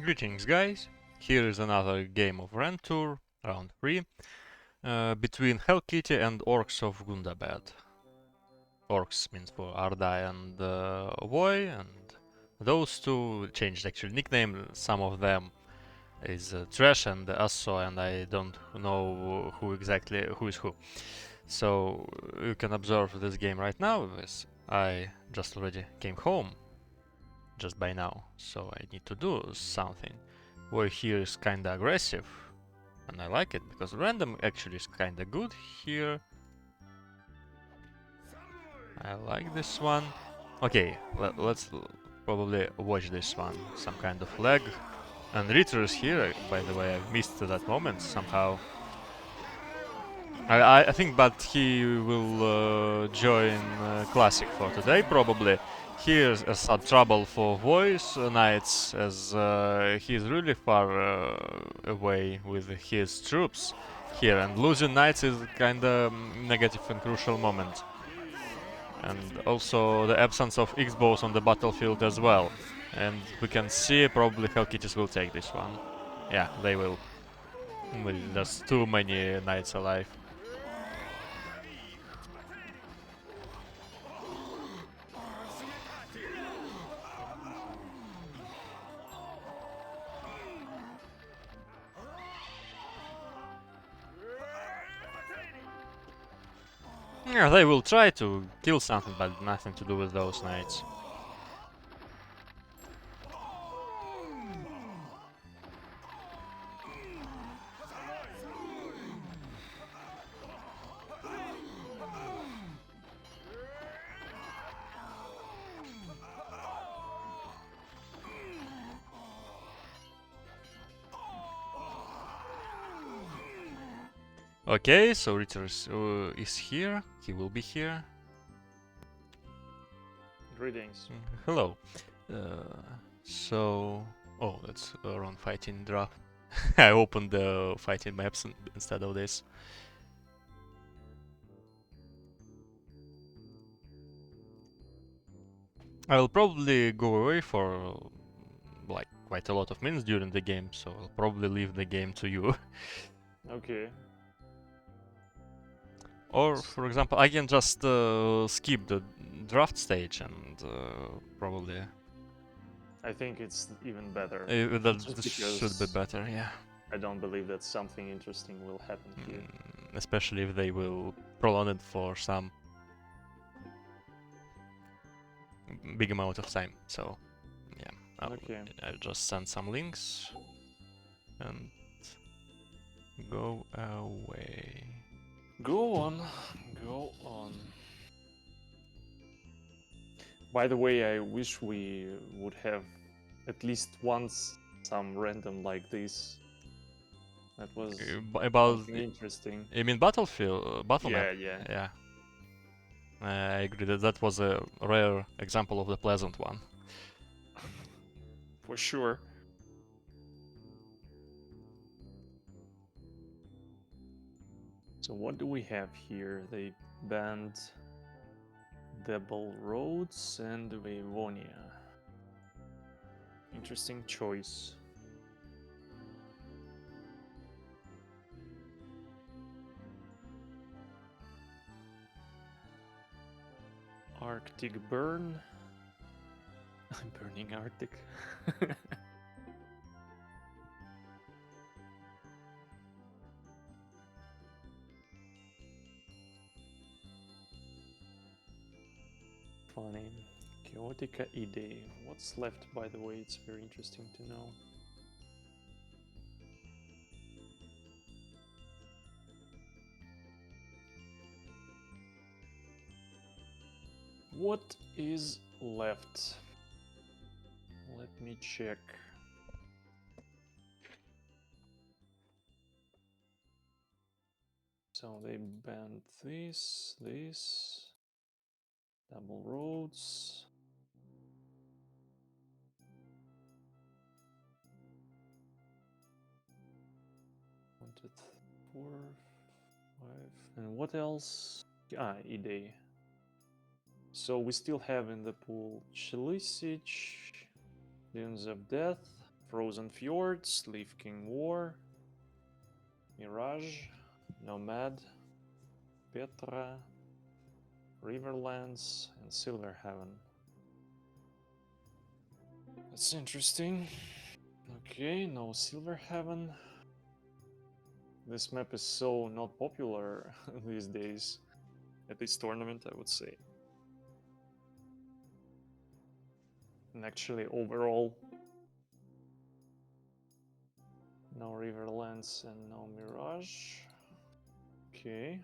Greetings guys, here is another game of RandTour, round 3, between HellKitty and Orcs of Gundabad. Orcs means for ORDA and Voy, and those two changed actually nickname. Some of them is Trash and ASSO, and I don't know who exactly who is who. So you can observe this game right now, as I just already came home just by now, so I need to do something. Where here is kinda aggressive, and I like it because random actually is kinda good here. I like this one. Okay, let's probably watch this one. Some kind of lag. And Ritter is here, by the way, I missed that moment somehow. I think, but he will join Classic for today, probably. Here's some trouble for Voice Knights, as he's really far away with his troops here, and losing Knights is kinda negative and crucial moment. And also the absence of X-bows on the battlefield as well. And we can see probably HellKitties will take this one. Yeah, they will. There's too many Knights alive. Yeah, they will try to kill something, but nothing to do with those knights. Okay, so Ritter is here. He will be here. Greetings. Hello. So... Oh, that's wrong fighting draft. I opened the fighting maps instead of this. I will probably go away for like quite a lot of minutes during the game, so I'll probably leave the game to you. Okay. Or, for example, I can just skip the draft stage and probably... I think it's even better. that Just should be better, yeah. I don't believe that something interesting will happen here. Especially if they will prolong it for some big amount of time. So, yeah. I'll just send some links and go away. Go on. Go on. By the way, I wish we would have at least once some random like this. That was About interesting. You mean Battlefield? Battle Yeah, map? yeah. Yeah. I agree that that was a rare example of the pleasant one. For sure. So what do we have here? They banned Double Roads and Vavonia. Interesting choice. Arctic Burn. Burning Arctic. Funny. Chaotica Ide. What's left, by the way? It's very interesting to know. What is left? Let me check. So they banned this, Double Roads. Wanted 4, 5, and what else? Ah, Ide. So we still have in the pool Chelisich, Dunes of Death, Frozen Fjords, Leaf King War, Mirage, Nomad, Petra, Riverlands, and Silver Heaven. That's interesting. Okay, no Silver Heaven. This map is so not popular these days at this tournament, I would say. And actually, overall, no Riverlands and no Mirage. Okay.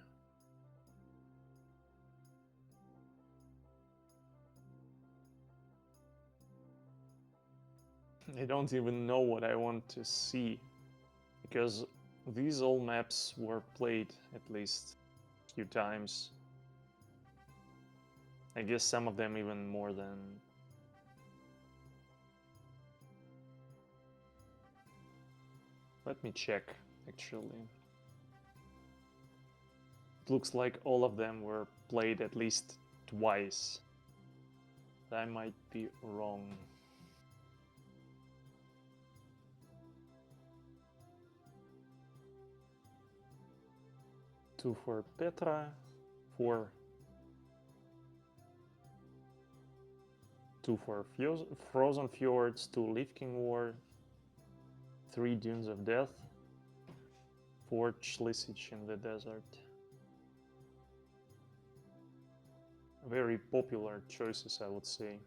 I don't even know what I want to see, because these old maps were played at least a few times. I guess some of them even more than... Let me check, actually. It looks like all of them were played at least twice. I might be wrong. Two for Petra, two for Frozen Fjords, 2 Leaf King War, 3 Dunes of Death, 4 Schlisich in the Desert. Very popular choices, I would say.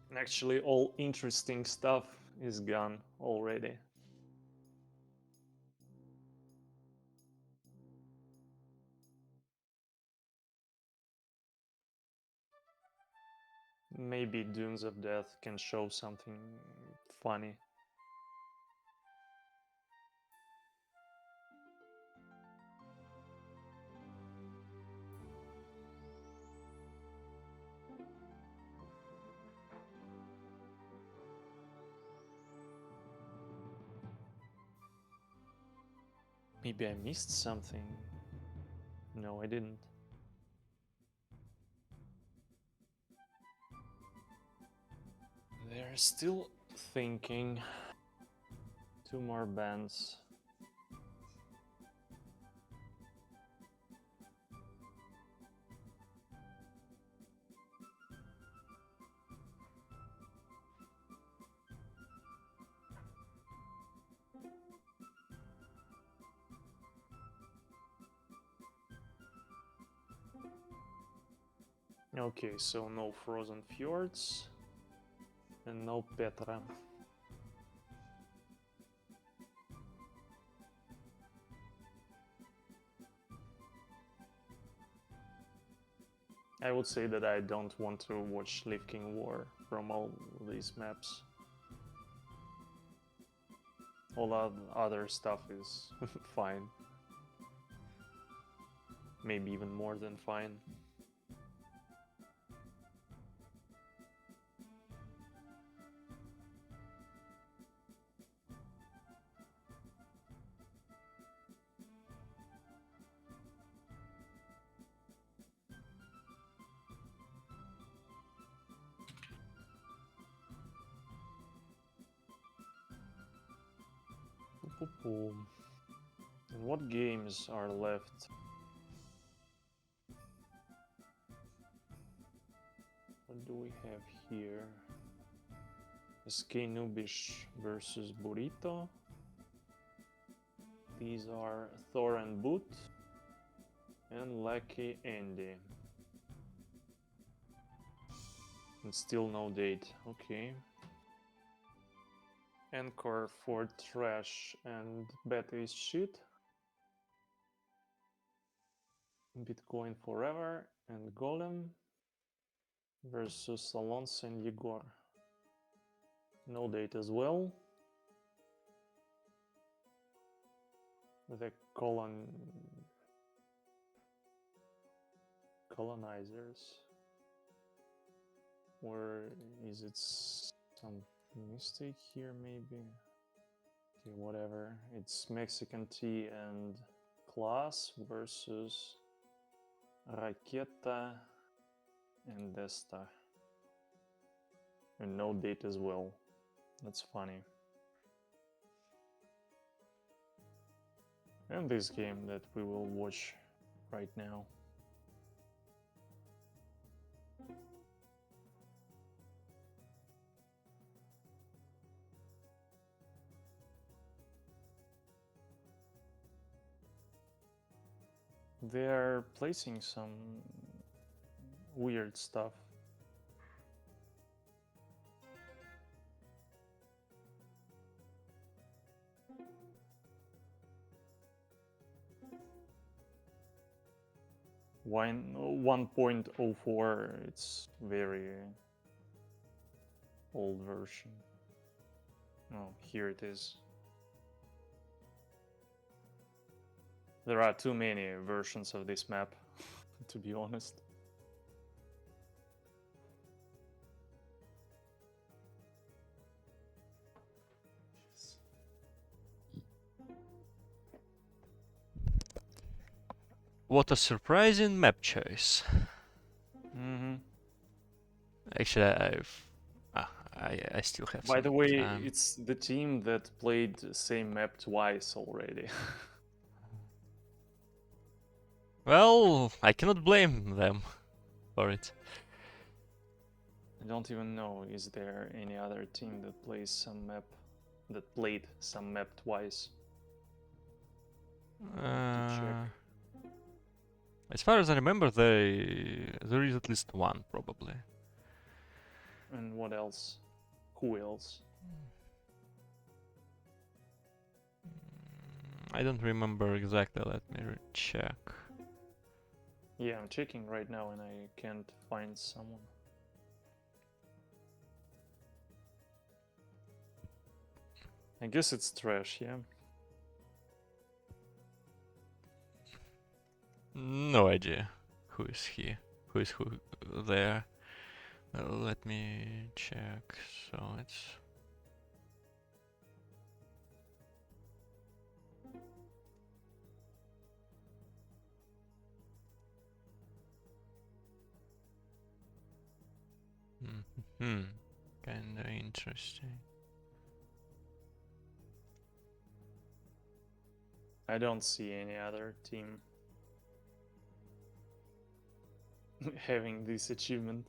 And actually, all interesting stuff is gone already. Maybe Dunes of Death can show something funny. Maybe I missed something. No, I didn't. They're still thinking. 2 more bands. Okay, so no Frozen Fjords and no Petra. I would say that I don't want to watch Leaf King War from all these maps. All other stuff is fine. Maybe even more than fine. And what games are left? What do we have here? SK Nubish versus Burrito. These are Thor and Boot and Lucky Andy. And still no date. Okay. Encore for Trash and Bet is Shit. Bitcoin Forever and Golem versus Alonso and Yegor. No date as well. The colonizers. Or is it some Mistake here, maybe. Okay, whatever. It's Mexican tea and class versus Raqueta and Desta. And no date as well. That's funny. And this game that we will watch right now. They're placing some weird stuff. Wine 1.04, it's very old version. Oh, here it is. There are too many versions of this map, to be honest. What a surprising map choice. Mm-hmm. Actually, I still have. By some the way, time. it's the team that played the same map twice already. Well, I cannot blame them for it. I don't even know, is there any other team that plays some map that played some map twice? As far as I remember, there is at least one, probably. And what else? Who else? I don't remember exactly. Let me check. Yeah, I'm checking right now and I can't find someone. I guess it's trash, yeah? No idea who is here, who is who there. Let me check. So it's. Kinda interesting. I don't see any other team having this achievement.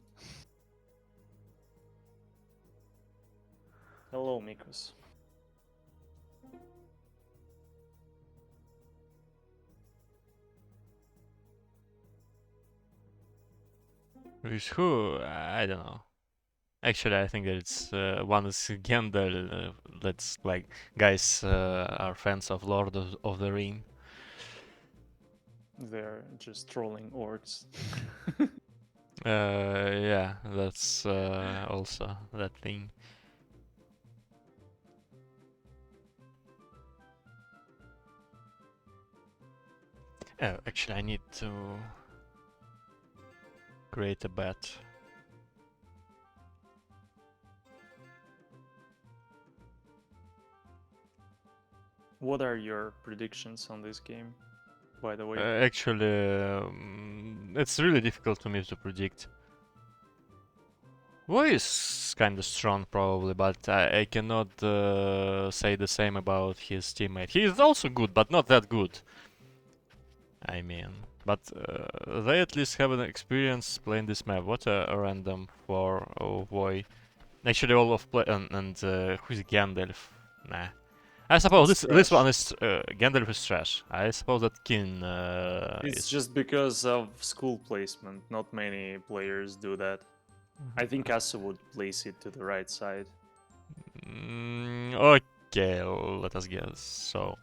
Hello, Mikos. With who? I don't know. Actually, I think that it's one is Gendel. That's like guys are fans of Lord of the Ring. They're just trolling orcs. Yeah, that's also that thing. Oh, actually, I need to create a bet. What are your predictions on this game, by the way? Actually, it's really difficult for me to predict. Boy is kind of strong, probably, but I cannot say the same about his teammate. He is also good, but not that good. I mean, but they at least have an experience playing this map. What a random for boy. Actually, all of play and who's Gandalf? Nah. I suppose this one is Gandalf is trash. I suppose that Kin It's is. just because of school placement. Not many players do that. I think ASSO would place it to the right side. Okay, let us guess. So.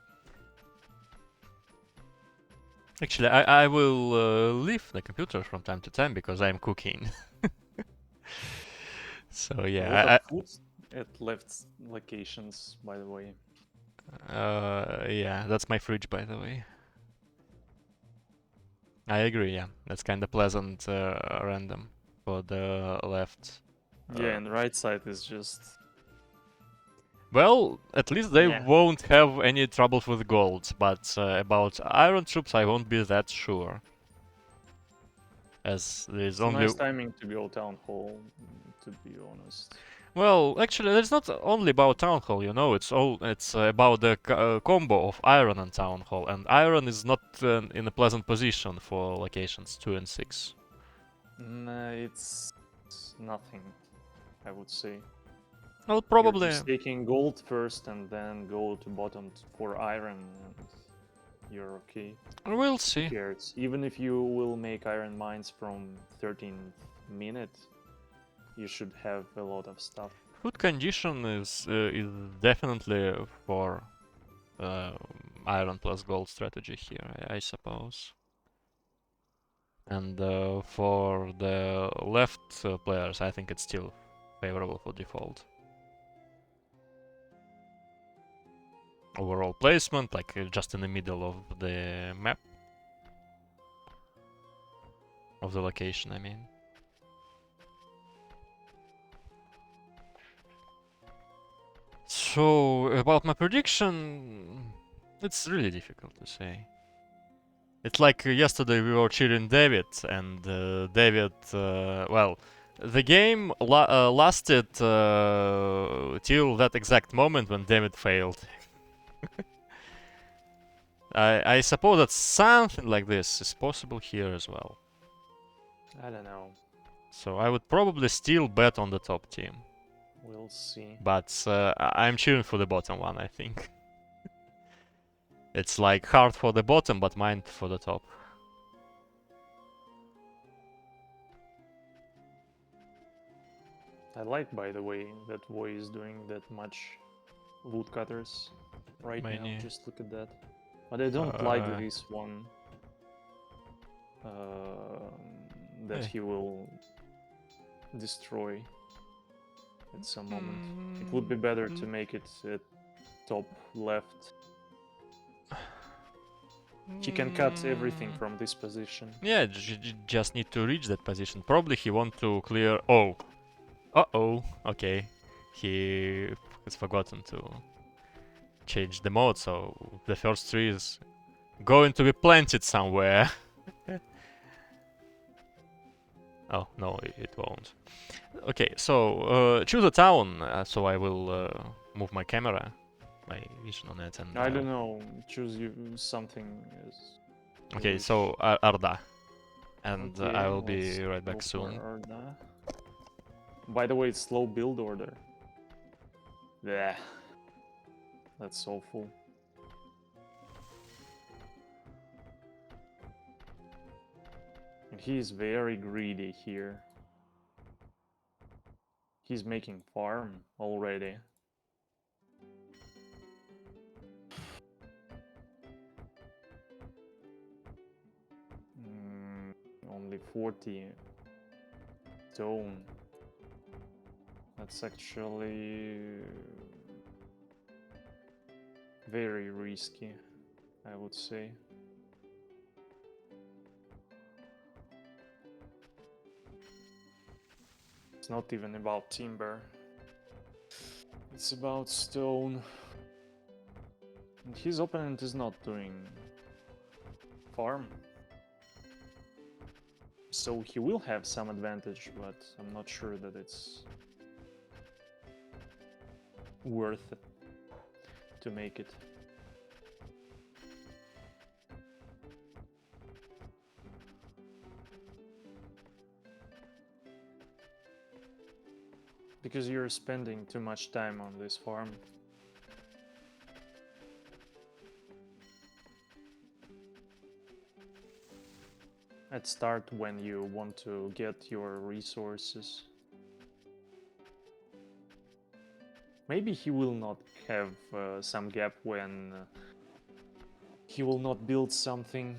Actually, I will leave the computer from time to time because I'm cooking. So A lot yeah, of food at left locations, by the way. yeah, that's my fridge, by the way. I agree. Yeah, that's kind of pleasant, random for the left. Yeah, and right side is just Well, at least they Yeah. won't have any troubles with gold, but about iron troops I won't be that sure. As there's It's a only... nice timing to go town hall, to be honest. Well, actually, it's not only about Town Hall, you know, it's about the combo of Iron and Town Hall, and Iron is not in a pleasant position for locations 2 and 6. Nah, it's nothing, I would say. Well, You're probably... just taking gold first and then go to bottom for iron and you're okay. We'll Who see. cares? Even if you will make iron mines from 13th minute, you should have a lot of stuff. Food condition is definitely for Iron plus Gold strategy here, I suppose. And for the left players, I think it's still favorable for default. Overall placement, like just in the middle of the map. Of the location, I mean. So, about my prediction, it's really difficult to say. It's like yesterday we were cheering David, and David, well, the game lasted till that exact moment when David failed. I suppose that something like this is possible here as well. I don't know. So I would probably still bet on the top team. We'll see. But I'm cheering for the bottom one, I think. It's like hard for the bottom, but mind for the top. I like, by the way, that Voy is doing that much woodcutters right now. Many. Just look at that. But I don't like this one. That he will destroy at some moment. It would be better to make it at top left. He can cut everything from this position. Yeah, just need to reach that position. Probably he want to clear... Oh. Uh-oh. Okay. He has forgotten to change the mode, so the first tree is going to be planted somewhere. Oh, no, it won't. Okay, so choose a town, so I will move my camera, my vision on it, and... I don't know, choose you something as you Okay, wish. so Arda. And Okay, I will let's be right go back for soon. ORDA. By the way, it's slow build order. Yeah, that's awful. And he's very greedy here. He's making farm already. Only 40 stone. That's actually very risky, I would say. It's not even about timber. It's about stone. And his opponent is not doing farm. So he will have some advantage, but I'm not sure that it's worth it to make it. Because you're spending too much time on this farm. At start when you want to get your resources. Maybe he will not have some gap when he will not build something.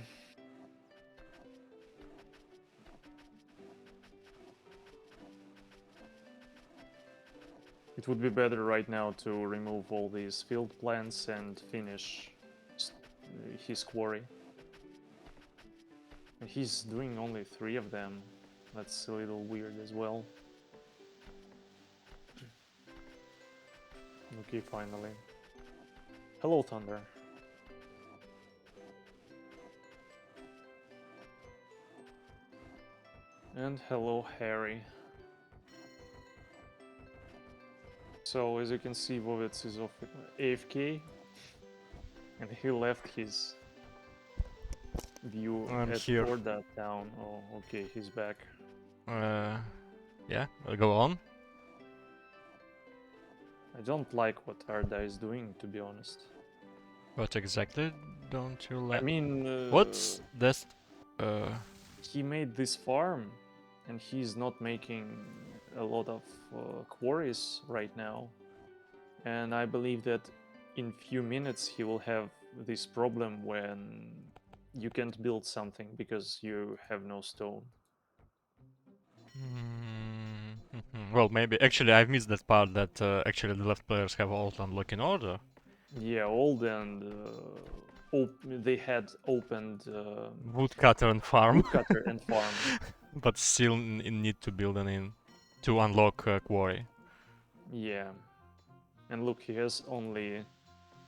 It would be better right now to remove all these field plants and finish his quarry. And he's doing only 3 of them. That's a little weird as well. Okay, finally. Hello, Thunder. And hello, Harry. So, as you can see, Vovets is off AFK, and he left his view I'm at here. ORDA town. Oh, okay, he's back. Yeah, go on. I don't like what ORDA is doing, to be honest. What exactly don't you I like? mean, What's this? he made this farm, and he's not making a lot of quarries right now. And I believe that in few minutes he will have this problem when you can't build something because you have no stone. Well, maybe actually I've missed that part that actually the left players have all unlock in order. Yeah, old and they had opened Woodcutter and farm, woodcutter and farm. but still need to build an inn to unlock quarry. Yeah, and look, he has only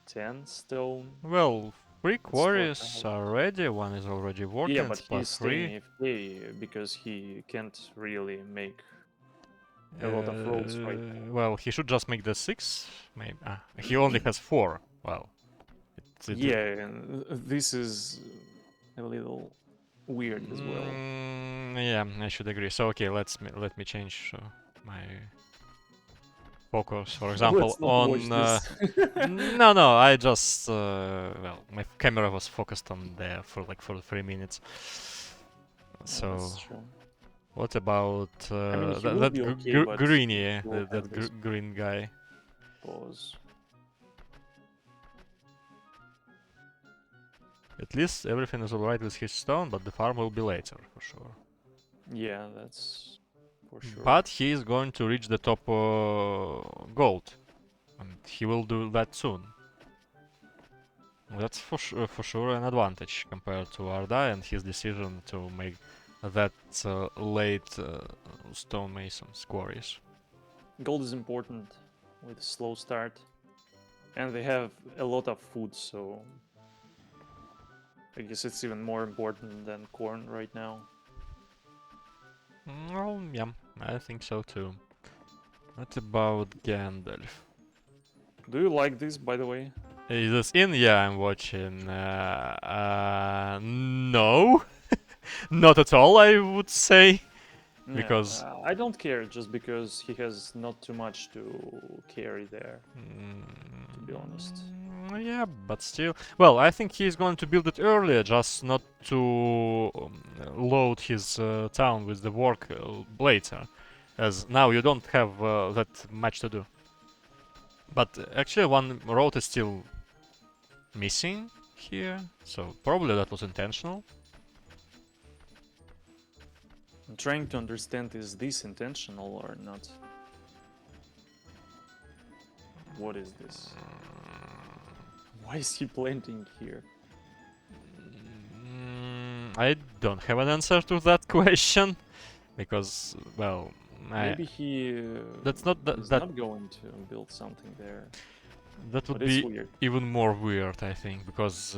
10 stone. Well, 3 quarries storehouse. are ready. One is already working. Yeah, but it's plus he's 3. staying AFK because he can't really make a lot of roads right now. Well, he should just make the 6. Maybe he only has 4. Well, Yeah, and this is a little weird as well. Yeah, I should agree. So okay, let me change my focus, for example, Let's not watch on. this. No, I just well, my camera was focused on there for 3 minutes. So That's true. what about I mean, he will that be okay, but greenie, he will have this green guy? pause. At least everything is alright with his stone, but the farm will be later for sure. Yeah, that's for sure. But he is going to reach the top gold, and he will do that soon. That's for sure an advantage compared to Arda and his decision to make that late stonemasons quarries. Gold is important with slow start, and they have a lot of food, so I guess it's even more important than corn right now. Well, yeah, I think so too. What about Gandalf? Do you like this, by the way? Is this in? Yeah, I'm watching. No, not at all. I would say Yeah, because I don't care just because he has not too much to carry there, to be honest. Yeah, but still. Well, I think he's going to build it earlier, just not to load his town with the work later, as now you don't have that much to do. But actually, one road is still missing here, so probably that was intentional. I'm trying to understand, is this intentional or not? What is this? Why is he planting here? I don't have an answer to that question because, well, Maybe he that's not is not going to build something there. that would But it's be weird. even more weird, I think, because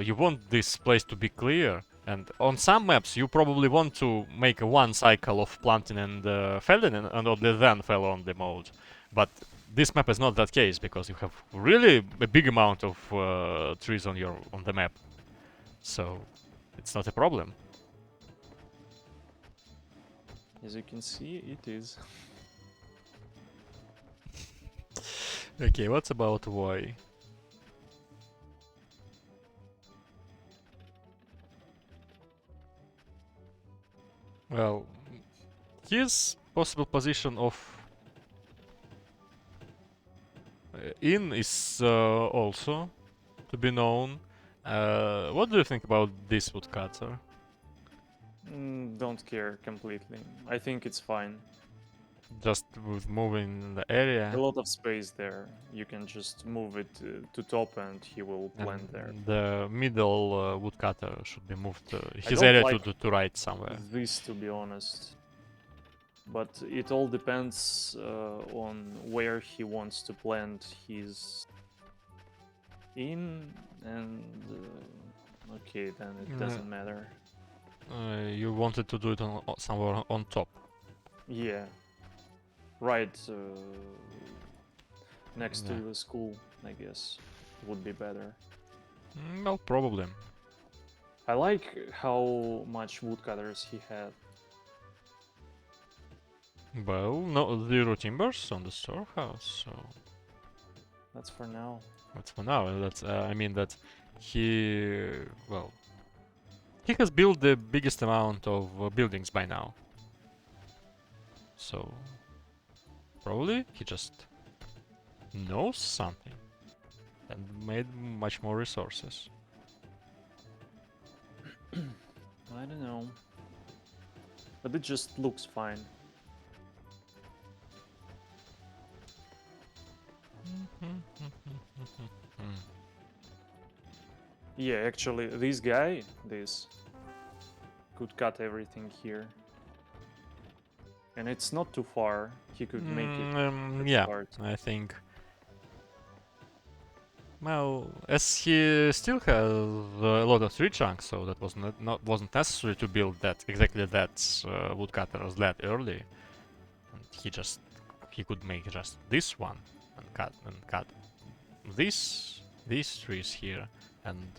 you want this place to be clear, and on some maps you probably want to make one cycle of planting and felling, and only then fell on the mode. But this map is not that case because you have really a big amount of trees on the map, so it's not a problem. As you can see, it is. Okay, what's about why? Well, his possible position of in is also to be known. What do you think about this woodcutter? Don't care completely. I think it's fine. Just with moving the area. A lot of space there. You can just move it to top and he will plant there. The middle woodcutter should be moved his don't area like to right somewhere. This, to be honest. but it all depends on where he wants to plant his in, and okay, then it doesn't matter. You wanted to do it on somewhere on top. Yeah, right next Yeah. to the school, I guess, would be better. Well, probably. I like how much woodcutters he had. Well, no zero timbers on the storehouse, so That's for now. that's for now. That's I mean that he well he has built the biggest amount of buildings by now. So probably he just knows something and made much more resources. I don't know. But it just looks fine. Yeah, actually, this guy, could cut everything here. And it's not too far. He could make it Yeah, start. I think. Well, as he still has a lot of tree trunks, so that was wasn't necessary to build that exactly that woodcutters that early. And he could make just this one and cut these trees here and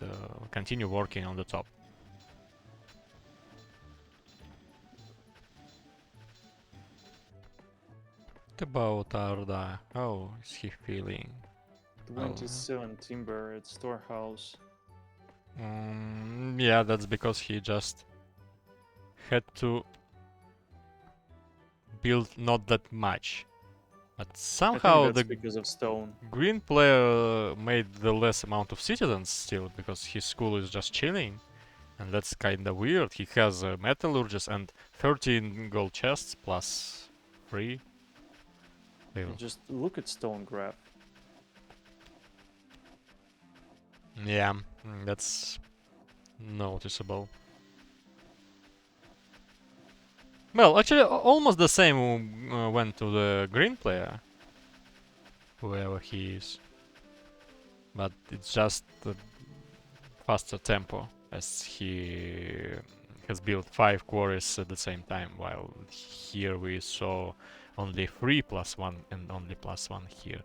continue working on the top. What about Arda? How is he feeling? 27 timber at storehouse. Yeah, that's because he just had to build not that much. But I somehow think the that's because of stone. green player made the less amount of citizens still because his school is just chilling. And that's kinda weird. He has metallurgists and 13 gold chests plus 3. You just look at stone graph. Yeah, that's noticeable. Well, actually, almost the same went to the green player, whoever he is. But it's just a faster tempo, as he has built 5 quarries at the same time, while here we saw only 3 plus 1 and only plus 1 here.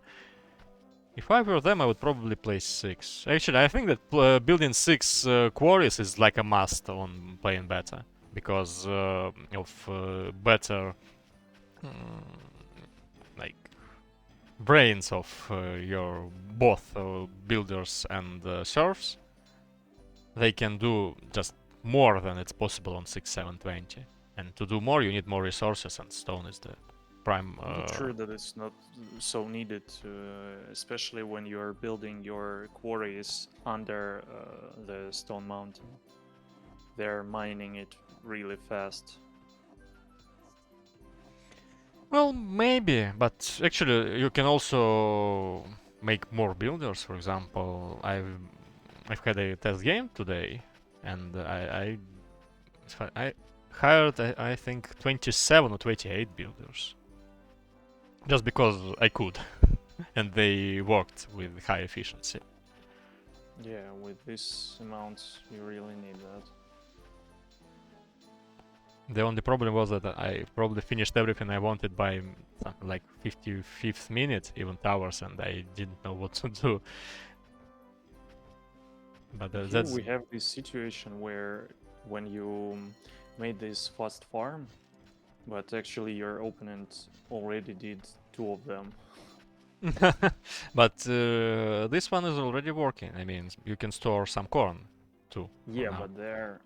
If I were them, I would probably place 6. Actually, I think that building 6 quarries is like a must on playing better, because of better like brains of your both builders and serfs. They can do just more than it's possible on 6, 7, 20. And to do more, you need more resources, and stone is the prime. I'm not sure that it's not so needed, especially when you're building your quarries under the stone mountain. They're mining it really fast. Well, maybe, but actually, you can also make more builders. For example, I've had a test game today, and I hired I think 27 or 28 builders, just because I could, and they worked with high efficiency. Yeah, with this amount, you really need that. The only problem was that I probably finished everything I wanted by something like 55th minute, even towers, and I didn't know what to do. But Here that's we have this situation where when you made this fast farm, but actually your opponent already did 2 of them. but this one is already working. I mean, you can store some corn too. Yeah, but they're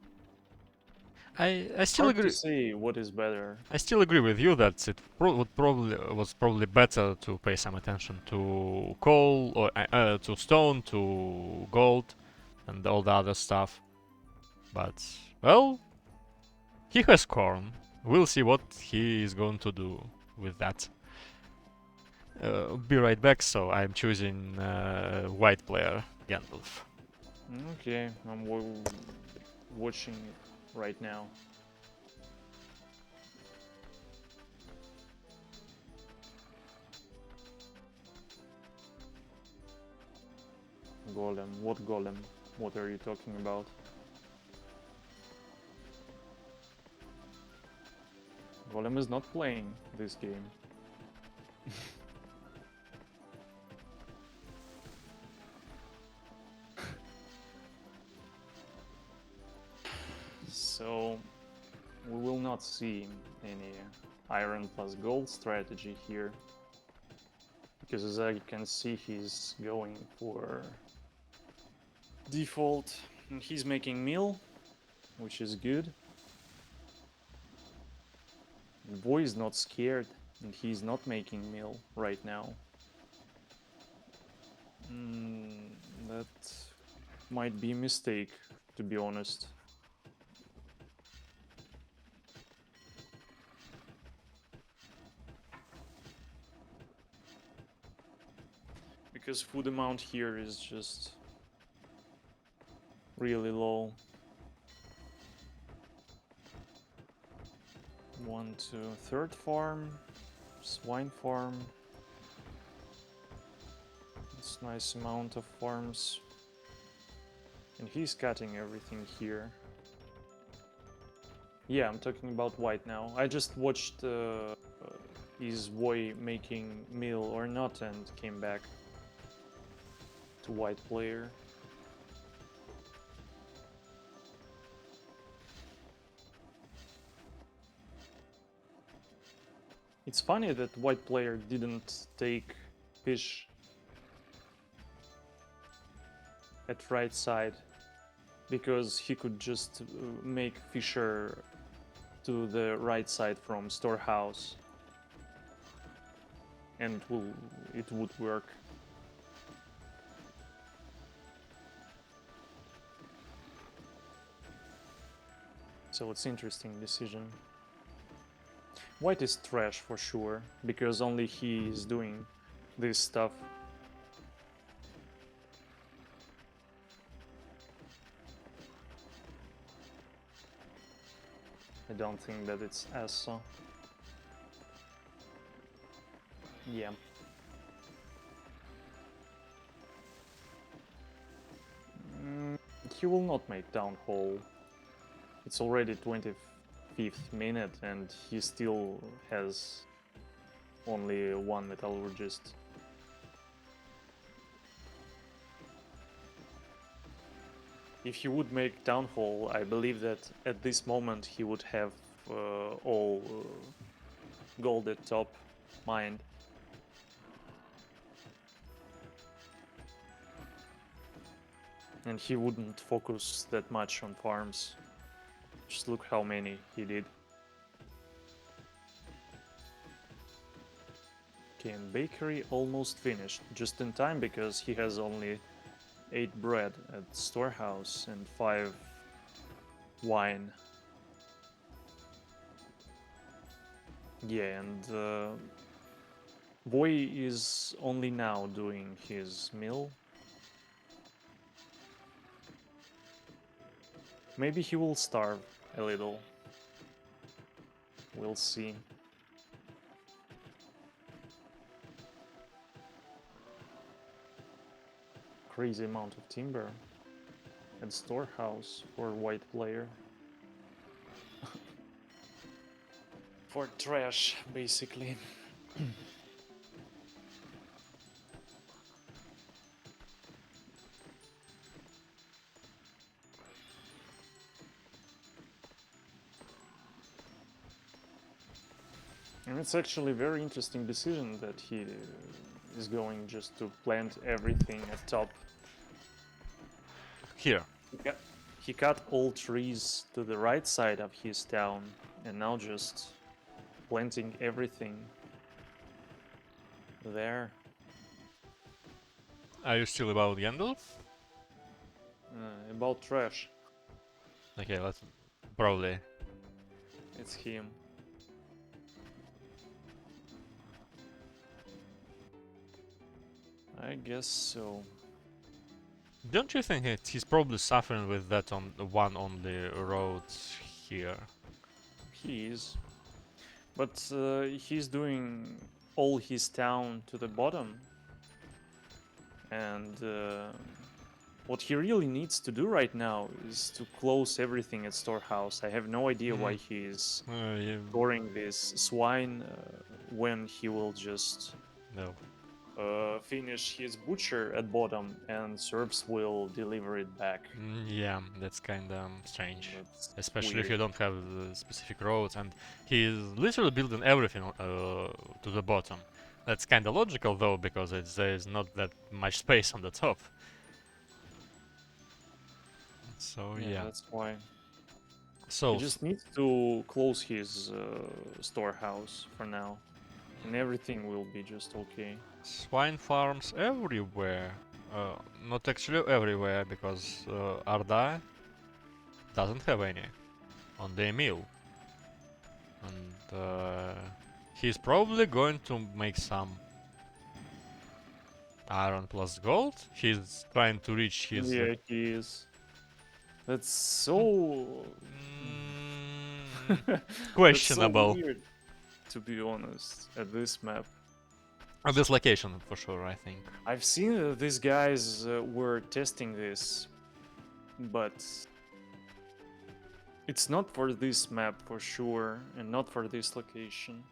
I still hard agree. to say what is better. I still agree with you that it was probably better to pay some attention to coal or to stone, to gold, and all the other stuff. But well, he has corn. We'll see what he is going to do with that. Be right back. So I'm choosing white player Gandalf. Okay, I'm watching it right now. Golem? What golem? What are you talking about? Golem is not playing this game. So we will not see any iron plus gold strategy here, because as I can see he's going for default and he's making meal, which is good. The boy is not scared and he's not making meal right now. That might be a mistake, to be honest. Because food amount here is just really low. 1 to 3rd farm, swine farm. It's a nice amount of farms. And he's cutting everything here. Yeah, I'm talking about white now. I just watched is boy making meal or not and came back to white player. It's funny that white player didn't take fish at right side, because he could just make fisher to the right side from storehouse and it would work. So it's interesting decision. White is trash for sure, because only he is doing this stuff. I don't think that it's ASSO. Yeah. He will not make down hole. It's already 25th minute and he still has only one metallurgist. If he would make down hole, I believe that at this moment he would have all gold at top mined. And he wouldn't focus that much on farms. Just look how many he did. Okay, and bakery almost finished, just in time because he has only 8 bread at storehouse and 5 wine. Yeah, and boy is only now doing his meal. Maybe he will starve a little. We'll see. Crazy amount of timber and storehouse for white player. For trash, basically. And it's actually a very interesting decision that he is going just to plant everything at top. Here. He cut all trees to the right side of his town and now just planting everything there. Are you still about Yandel? About trash. Okay, let's... Probably. It's him. I guess so. Don't you think he's probably suffering with that on the one on the road here? He is. But he's doing all his town to the bottom. And What he really needs to do right now is to close everything at storehouse. I have no idea why he is Yeah, storing this swine when he will just no. finish his butcher at bottom and serfs will deliver it back. Yeah, that's kind of strange. That's Especially if weird. you don't have the specific roads, and he's literally building everything to the bottom. That's kind of logical though, because there's not that much space on the top. So yeah. That's why. So He just needs to close his storehouse for now, and everything will be just okay. swine farms everywhere. Not actually everywhere, because Orda doesn't have any on the mill. And he's probably going to make some iron plus gold. He's trying to reach his... Yeah, he is. That's so. That's so questionable. weird, to be honest, at this map. At this location, for sure, I think. I've seen these guys were testing this, but it's not for this map for sure, and not for this location.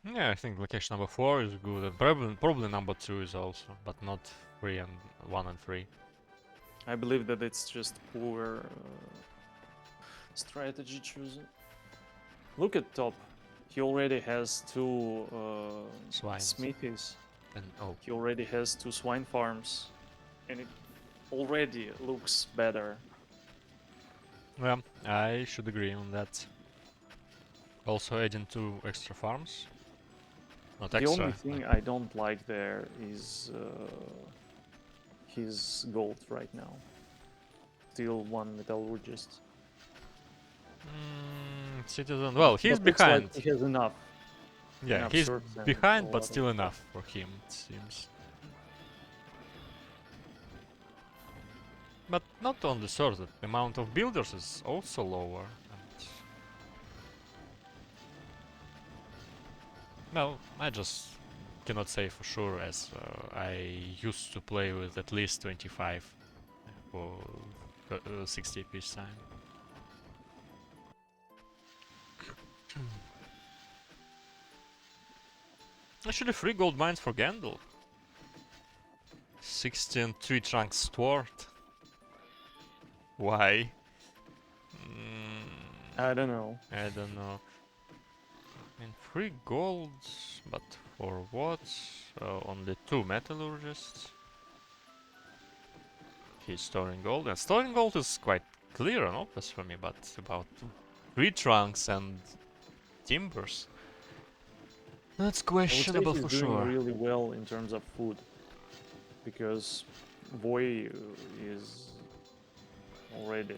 Yeah, I think location number 4 is good, and probably number 2 is also, but not 3 and 1 and 3. I believe that it's just poor strategy choosing. Look at top. He already has 2 Swines. smithies. And oh, He already has 2 swine farms, and it already looks better. well, I should agree on that. Also adding 2 extra farms. Not The extra. only thing I don't like there is his gold right now. Still 1 metallurgist. Citizen. Well, he's But looks like behind. he has enough. Yeah, enough he's serfs and behind, a lot but of still stuff. enough for him, it seems. But not only so, the amount of builders is also lower. And well, I just cannot say for sure, as I used to play with at least 25 for 60 each time. Actually, 3 gold mines for Gandalf. 16 tree trunks stored. Why? I don't know. I don't know. I mean, 3 golds, but for what? Only 2 metallurgists. He's storing gold, and storing gold is quite clear and obvious for me, but about tree trunks and timbers, that's questionable I for would say he's doing sure. really well in terms of food, because Voy is already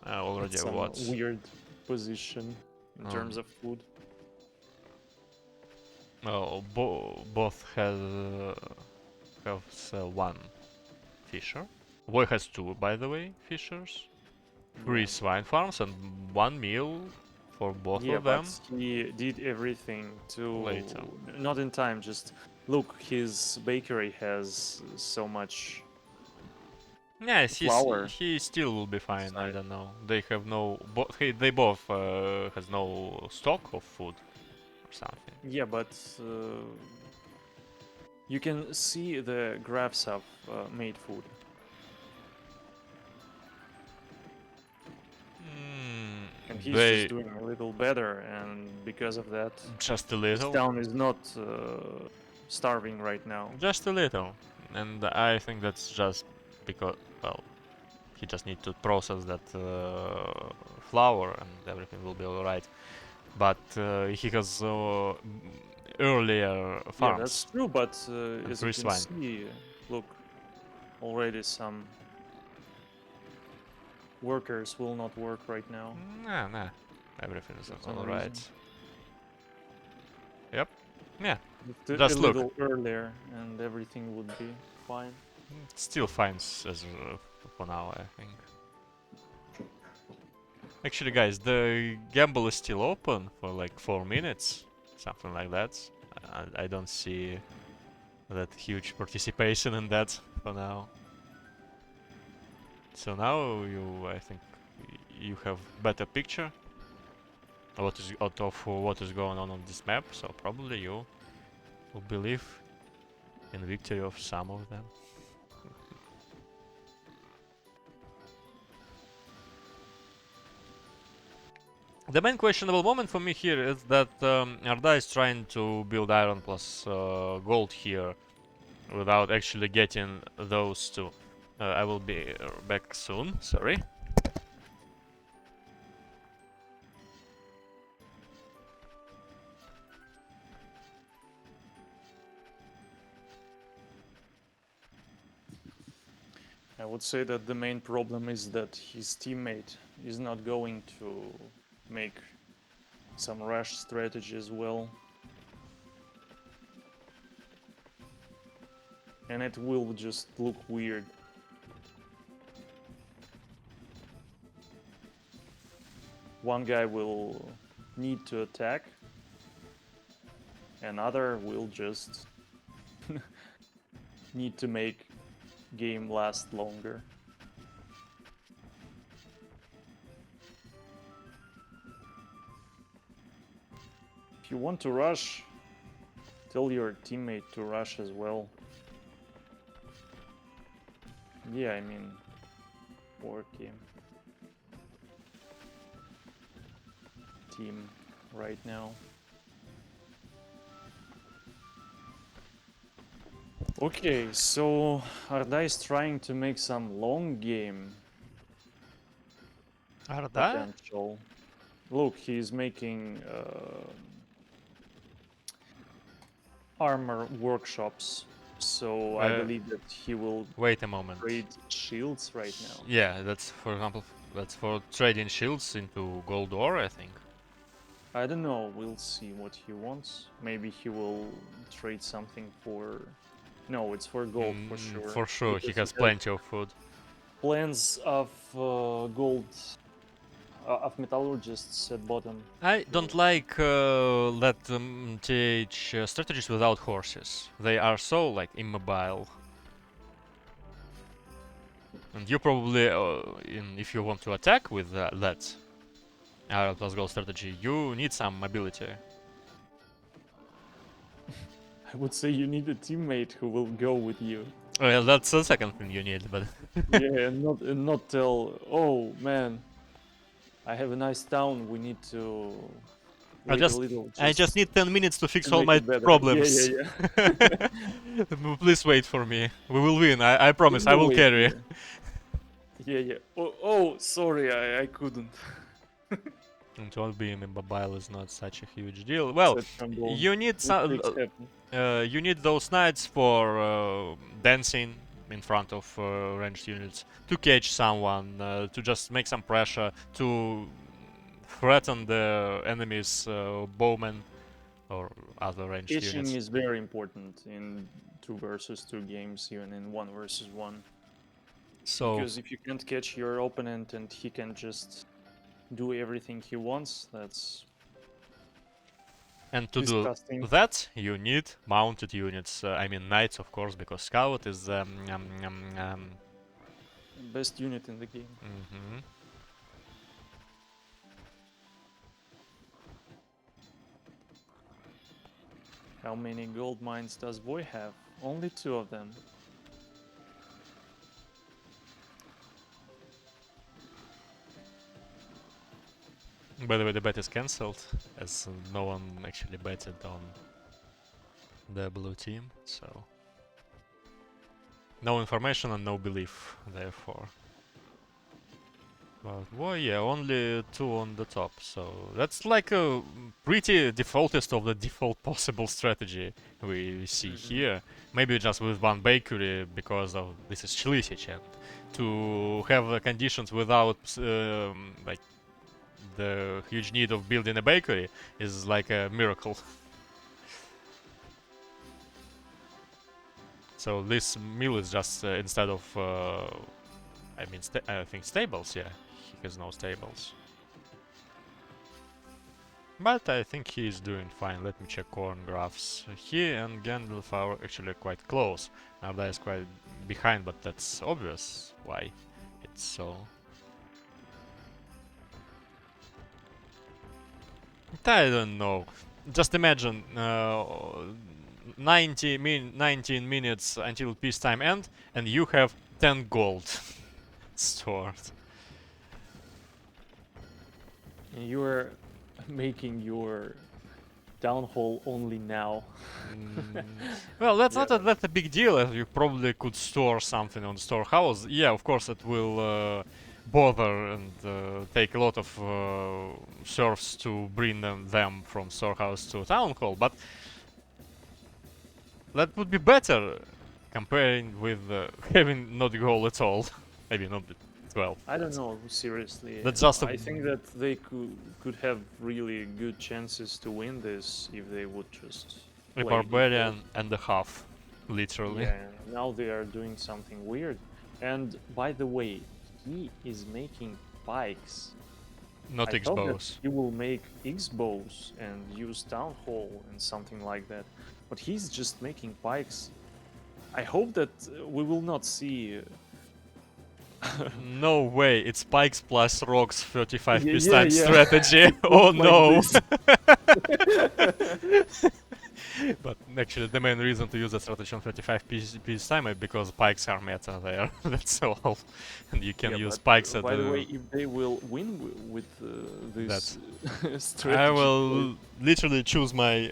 Already in some what? weird position in Oh. terms of food. Oh, both have 1 fisher. Boy has 2, by the way, fishers. 3 Yeah. swine farms and 1 meal for both Yeah, of them. but he did everything to Later. not in time. Just look, his bakery has so much. Yeah, flour he still will be fine. I inside. don't know. They have no. They both has no stock of food or something. Yeah, but you can see the graphs of made food. And he's They just doing a little better, and because of that, just a this little. town is not starving right now. Just a little, and I think that's just because, well, he just need to process that flour and everything will be alright. But he has earlier farms. Yeah, that's true, but as you 3 can swine. see, look, already some workers will not work right now. Nah, everything is For some alright. reason. Yep, yeah, a just look. little earlier, and everything would be fine. Still fine as for now, I think. Actually, guys, the gamble is still open for like 4 minutes, something like that. I don't see that huge participation in that for now. So now I think you have better picture of what is going on this map. So probably you will believe in victory of some of them. The main questionable moment for me here is that Orda is trying to build iron plus gold here without actually getting those two. I will be back soon, sorry. I would say that the main problem is that his teammate is not going to make some rash strategy as well. And it will just look weird. One guy will need to attack, another will just need to make game last longer. If you want to rush, tell your teammate to rush as well. Yeah, I mean, Orc team right now. Okay, so Arda is trying to make some long game Orda? potential. Look, he's making armor workshops, so I believe that he will Wait a moment. trade shields right now. Yeah, that's for example, that's for trading shields into gold ore, I think. I don't know, we'll see what he wants. Maybe he will trade something for... No, it's for gold, for sure. For sure, he Because has plenty of food. Plans of gold, of metallurgists at bottom. I don't like that TH strategies without horses. They are so like immobile. And you probably, if you want to attack with that Iron plus gold strategy, you need some mobility. I would say you need a teammate who will go with you. Well, that's the second thing you need, but Yeah, and not tell, oh man, I have a nice town, we need to wait a little. I just need 10 minutes to fix to all make my it better. problems. Yeah. Please wait for me. We will win. I promise. I will Wait, carry. Yeah. Oh, sorry, I couldn't. And don't be immobile is not such a huge deal. Well, you need some. You need those knights for dancing in front of ranged units to catch someone, to just make some pressure, to threaten the enemy's bowmen or other ranged units. Catching is very important in 2 versus 2 games, even in 1 versus 1. So because if you can't catch your opponent and he can just do everything he wants, that's and to disgusting. do that, you need mounted units. I mean knights, of course, because scout is best unit in the game. How many gold mines does Boy have? Only 2 of them. By the way, the bet is cancelled, as no one actually betted on the blue team, so no information and no belief, therefore. But, well, yeah, only 2 on the top, so that's like a pretty defaultest of the default possible strategy we see here. Maybe just with 1 bakery, because of this is Chilisic, and to have conditions without like the huge need of building a bakery is like a miracle. So this mill is just instead of I think stables, yeah. He has no stables. But I think he is doing fine. Let me check corn graphs. He and Gandalf are actually quite close. Arda is quite behind, but that's obvious why it's so. I don't know. Just imagine 19 minutes until peacetime end, and you have 10 gold stored. And you are making your town hall only now. Well, that's Yeah. that's a big deal, as you probably could store something on the storehouse. Yeah, of course it will bother and take a lot of serfs to bring them from storehouse to town hall, but that would be better comparing with having not goal at all. Maybe not 12. I don't know, seriously. That's just a I think that they could have really good chances to win this if they would just a play barbarian and a half, literally. Yeah, now they are doing something weird. And by the way, he is making pikes. Not I thought that X-bows. he will make X-bows and use Town Hall and something like that. But he's just making pikes. I hope that we will not see... No way, it's spikes plus rocks 35 Yeah, peacetime yeah. strategy. Oh Like no! this. But actually, the main reason to use that strategy on 35 peacetime is because spikes are meta there. That's all. And you can Yeah, use but, spikes at by the way, the. if they will win with this strategy, I will literally choose my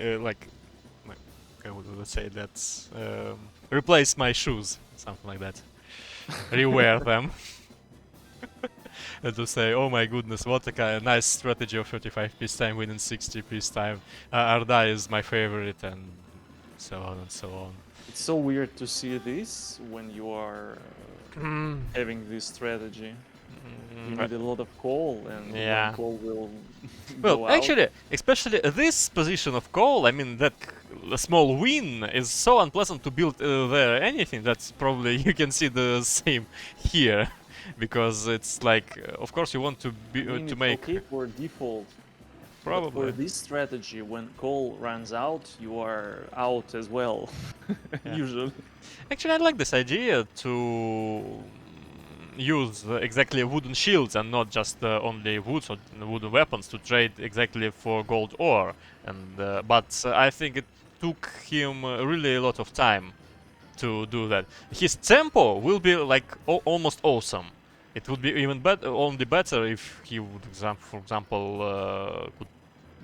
I would say that's replace my shoes, something like that. Rewear them. And to say, oh my goodness, what a nice strategy of 35 peacetime winning 60 peacetime. Arda is my favorite, and so on and so on. It's so weird to see this when you are having this strategy. You need a lot of coal, and Yeah. when coal will Well, go out. actually, especially this position of coal, I mean, that a small win is so unpleasant to build there anything. That's probably you can see the same here, because it's like, of course, you want to be I mean, to it's make okay for default. But probably. for this strategy, when coal runs out, you are out as well. Yeah. Usually. Actually, I like this idea to use exactly wooden shields and not just only woods or wooden weapons to trade exactly for gold ore. And but I think it took him really a lot of time to do that. His tempo will be like almost awesome. It would be even better, only better if he would, for example, could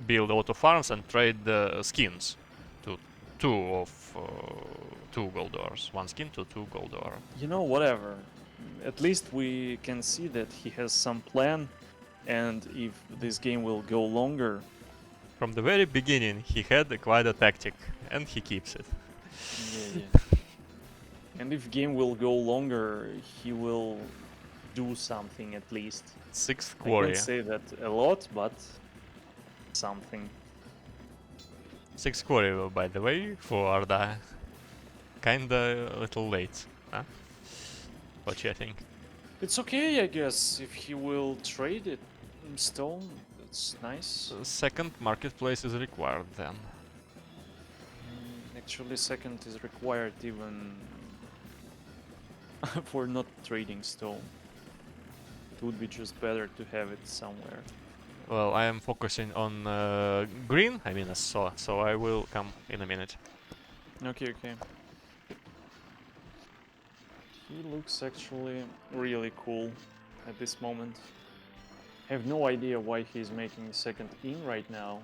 build auto farms and trade skins to two gold ores. One skin to 2 gold ore. You know, whatever. At least we can see that he has some plan, and if this game will go longer... From the very beginning, he had quite a tactic, and he keeps it. Yeah. And if game will go longer, he will do something at least. 6th I quarry. can't say that a lot, but something. 6th quarry, by the way, for Arda. Kinda a little late, huh? What do you think? It's okay, I guess, if he will trade it in stone. That's nice. Second marketplace is required then. Actually, second is required even for not trading stone. It would be just better to have it somewhere. Well, I am focusing on green, I mean ASSO, so I will come in a minute. Okay. He looks actually really cool at this moment. I have no idea why he's making second in right now.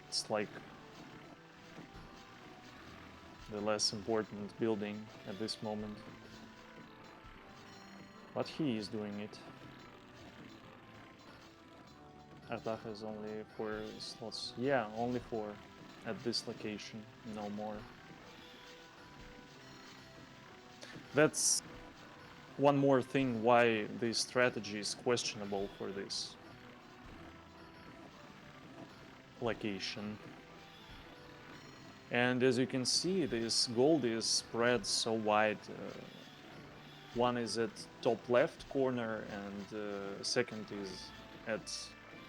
It's like the less important building at this moment. But he is doing it. Arda has only 4 slots. Yeah, only 4 at this location, no more. That's one more thing why this strategy is questionable for this location. And as you can see, this gold is spread so wide. One is at top left corner and second is at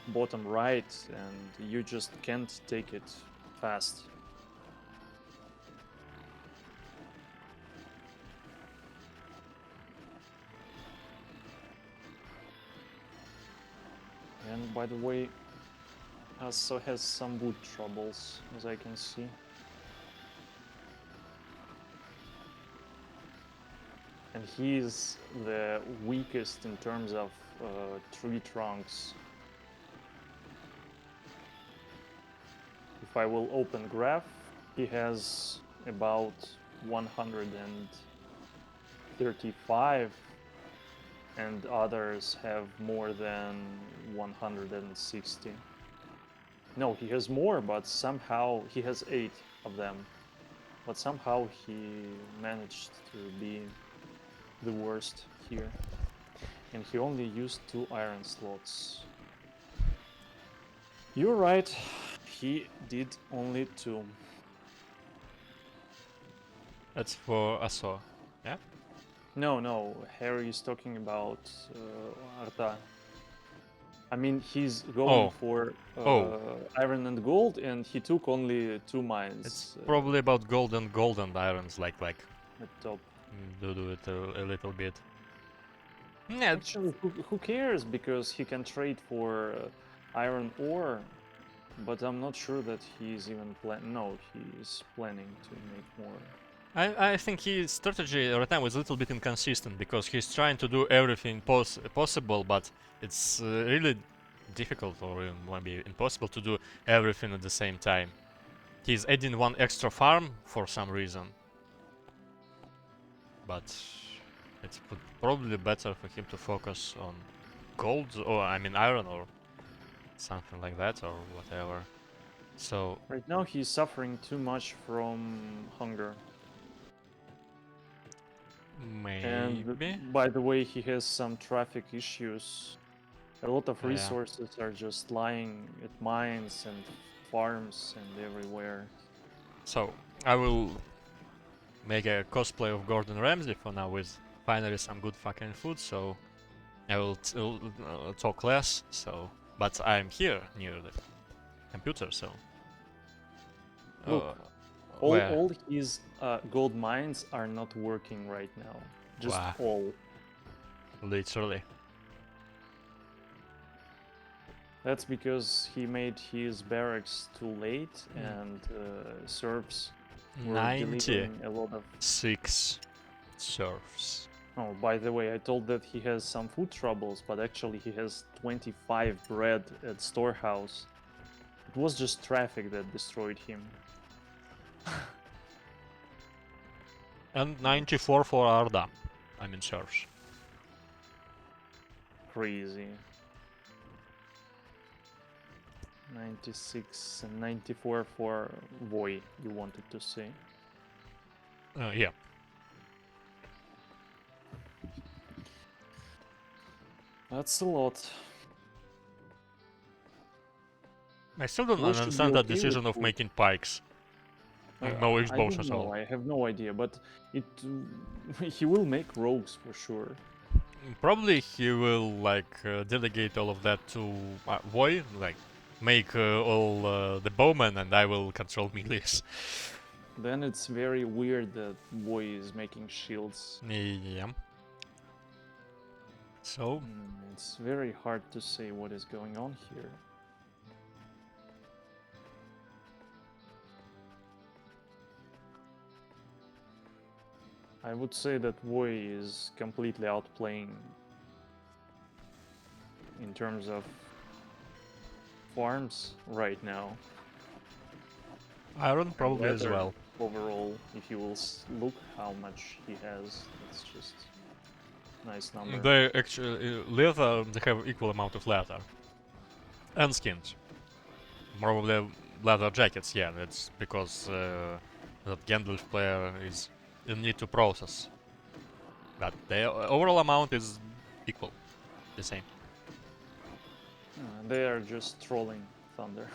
bottom right, and you just can't take it fast. And by the way, ASSO has some wood troubles, as I can see. And he's the weakest in terms of tree trunks. If I will open graph, he has about 135, and others have more than 160. No, he has more, but somehow he has 8 of them. But somehow he managed to be the worst here. And he only used 2 iron slots. You're right, he did only 2. That's for ASSO. Yeah? No, Harry is talking about ORDA. I mean, he's going for iron and gold, and he took only 2 mines. It's probably about gold and irons, like at top. Do it a little bit. Yeah. Actually, who cares? Because he can trade for iron ore, but I'm not sure that he's even No, he's planning to make more. I think his strategy right now is a little bit inconsistent, because he's trying to do everything possible, but it's really difficult, or maybe impossible, to do everything at the same time. He's adding 1 extra farm for some reason, but it's probably better for him to focus on gold, or I mean iron, or something like that, or whatever. So right now he's suffering too much from hunger. Maybe. And by the way, he has some traffic issues. A lot of resources are just lying at mines and farms and everywhere. So I will make a cosplay of Gordon Ramsay for now, with finally some good fucking food. So I will talk less. So, but I'm here near the computer. So look, all his gold mines are not working right now. Just all. Literally. That's because he made his barracks too late, and serfs were delivering a lot of 6 serfs. Oh, by the way, I told that he has some food troubles, but actually he has 25 bread at storehouse. It was just traffic that destroyed him. And 94 for ORDA. I mean serfs. Crazy. 96 and 94 for Voy, you wanted to say. Yeah. That's a lot. I still don't understand that decision of making pikes. No Xbox at all. I have no idea, but he will make rogues for sure. Probably he will delegate all of that to Voy, make all the bowmen, and I will control melees. Then it's very weird that Voy is making shields. Yeah. So it's very hard to say what is going on here. I would say that Voy is completely outplaying in terms of farms right now. Iron probably as well. Overall, if you will look how much he has, it's just nice number. They actually leather. They have equal amount of leather and skins. Probably leather jackets. Yeah, that's because that Gandalf player is in need to process. But the overall amount is equal, the same. They are just trolling Thunder.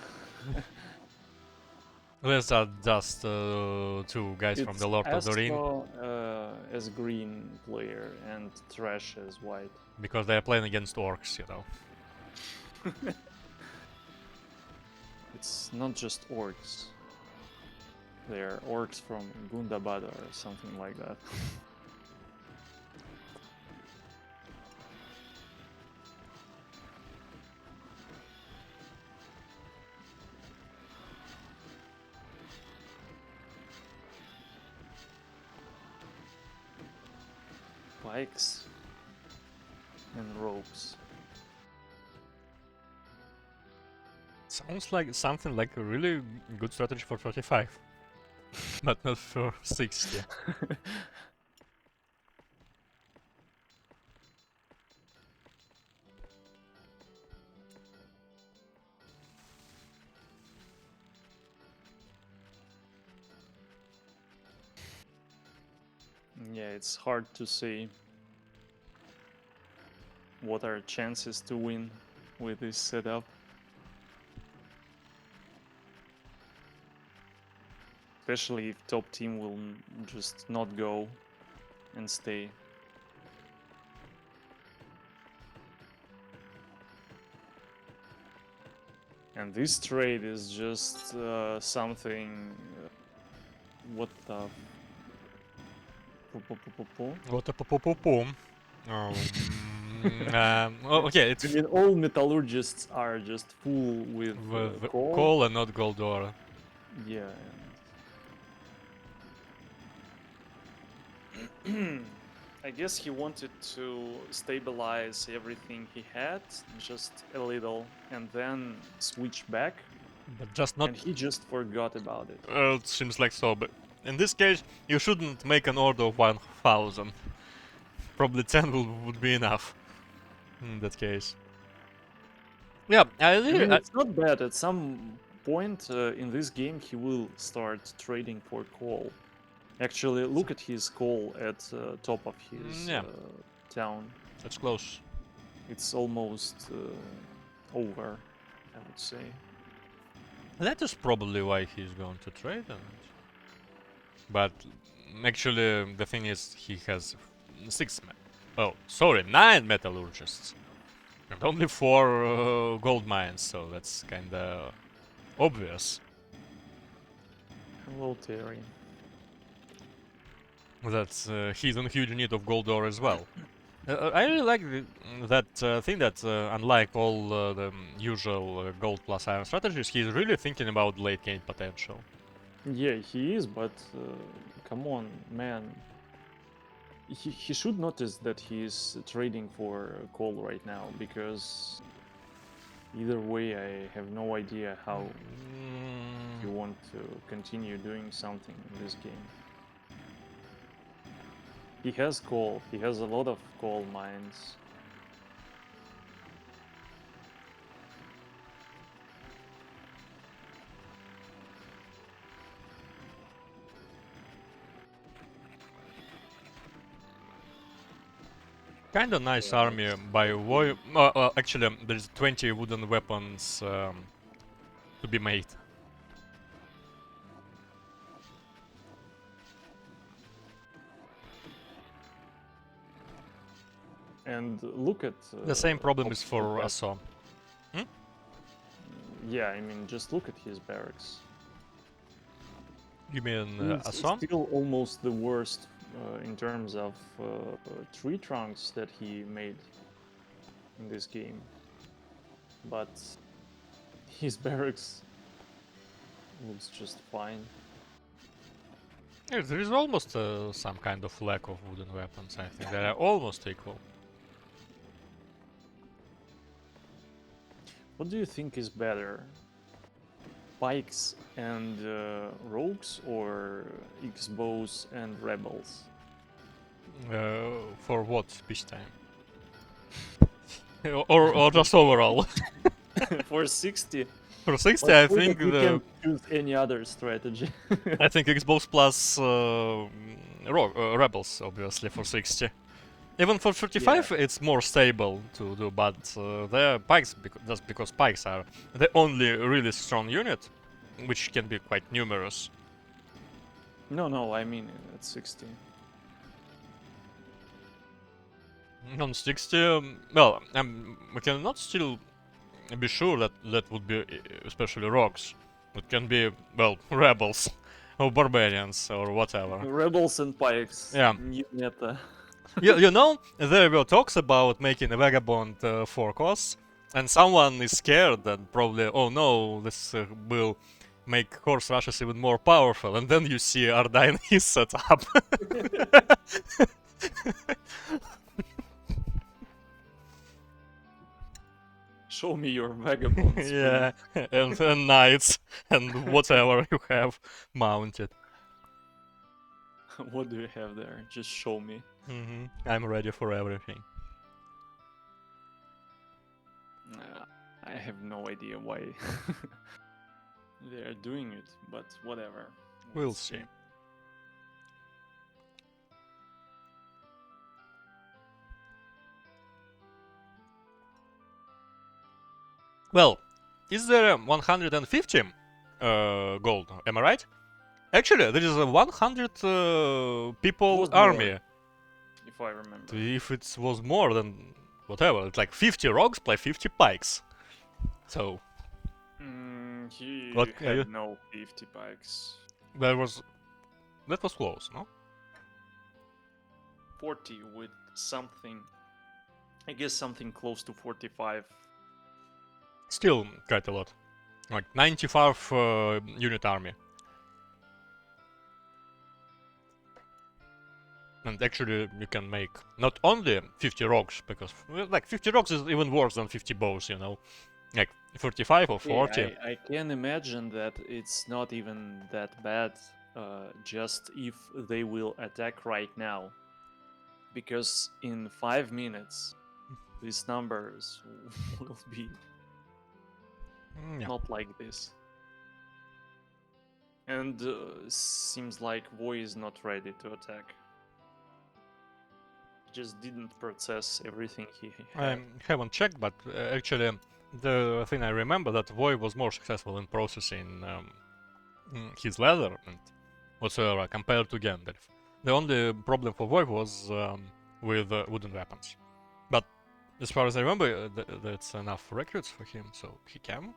These are just 2 guys from the Lord of the Ring. As green player and Trash as white. Because they are playing against Orcs, you know. It's not just orcs. They're orcs from Gundabad or something like that. Pikes and rogues. Sounds like something like a really good strategy for 35, but not for 60. Yeah, it's hard to say what are chances to win with this setup. Especially if top team will just not go and stay. And this trade is just something. What the? What a pom. Okay, it's I mean, all metallurgists are just full with coal. coal and not gold ore. Yeah. And I guess he wanted to stabilize everything he had just a little and then switch back. But just not. And he just forgot about it. It seems like so, but in this case, you shouldn't make an order of 1000. Probably 10 would be enough in that case. Yeah, I mean, it's not bad. At some point in this game, he will start trading for coal. Actually, look at his coal at top of his town. That's close. It's almost over, I would say. That is probably why he's going to trade on it. But actually, the thing is, he has 9 metallurgists. And only 4 gold mines, so that's kinda obvious. Hello, Terry. That he's in huge need of gold ore as well. I really like that thing that, unlike all the usual gold plus iron strategies, he's really thinking about late game potential. Yeah, he is, but come on, man. He should notice that he's trading for coal right now, because either way, I have no idea how you want to continue doing something in this game. He has coal, he has a lot of coal mines. Kinda nice Yeah, army that's- by actually, there's 20 wooden weapons to be made. And look at... The same problem is top for of that. ASSO. Yeah, I mean, just look at his barracks. You mean He's ASSO? still almost the worst in terms of tree trunks that he made in this game. But his barracks looks just fine. Yeah, there is almost some kind of lack of wooden weapons, I think. They are almost equal. What do you think is better? Pikes and rogues, or X-bows and rebels? For what peace time? or just overall? For 60? For 60, Let's I say think that you can choose any other strategy. I think Xbox plus rebels, obviously, for 60. Even for 35, it's more stable to do, but the pikes, that's because pikes are the only really strong unit, which can be quite numerous. No, I mean at 60. On 60, well, we cannot still be sure that that would be especially rogues. It can be, well, rebels or barbarians or whatever. Rebels and pikes. Yeah. New meta. You know, there were talks about making a vagabond for costs, and someone is scared that probably, oh no, this will make horse rushes even more powerful, and then you see Orda in his setup. Show me your vagabonds. Yeah, and knights and whatever you have mounted. What do you have there? Just show me. I'm ready for everything. I have no idea why they are doing it, but whatever. We'll Let's see. Well, is there 150 gold? Am I right? Actually, there is a 100 people Was army. more. If I remember. If it was more than whatever, it's like 50 rogues plus 50 pikes. So He What- had no 50 pikes. that was close, no? 40 with something. I guess something close to 45. Still quite a lot. Like 95 unit army. And actually, you can make not only 50 rogues, because well, like 50 rogues is even worse than 50 bows, you know, like 45 or 40. Yeah, I can imagine that it's not even that bad, just if they will attack right now. Because in 5 minutes, these numbers will be Yeah. not like this. And seems like Voy is not ready to attack. He just didn't process everything he I had. haven't checked, but actually, the thing I remember that Voy was more successful in processing his leather and whatsoever compared to Gandalf. The only problem for Voy was with wooden weapons. But as far as I remember, that's enough recruits for him, so he can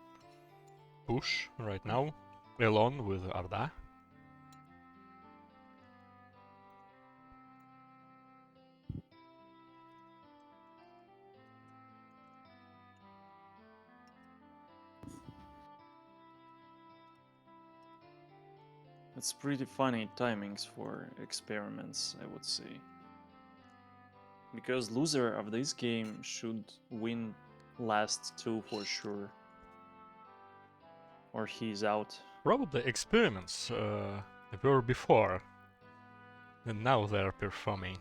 push right now alone with Orda. It's pretty funny timings for experiments, I would say. Because loser of this game should win last 2 for sure. Or he's out. Probably experiments were before, and now they're performing.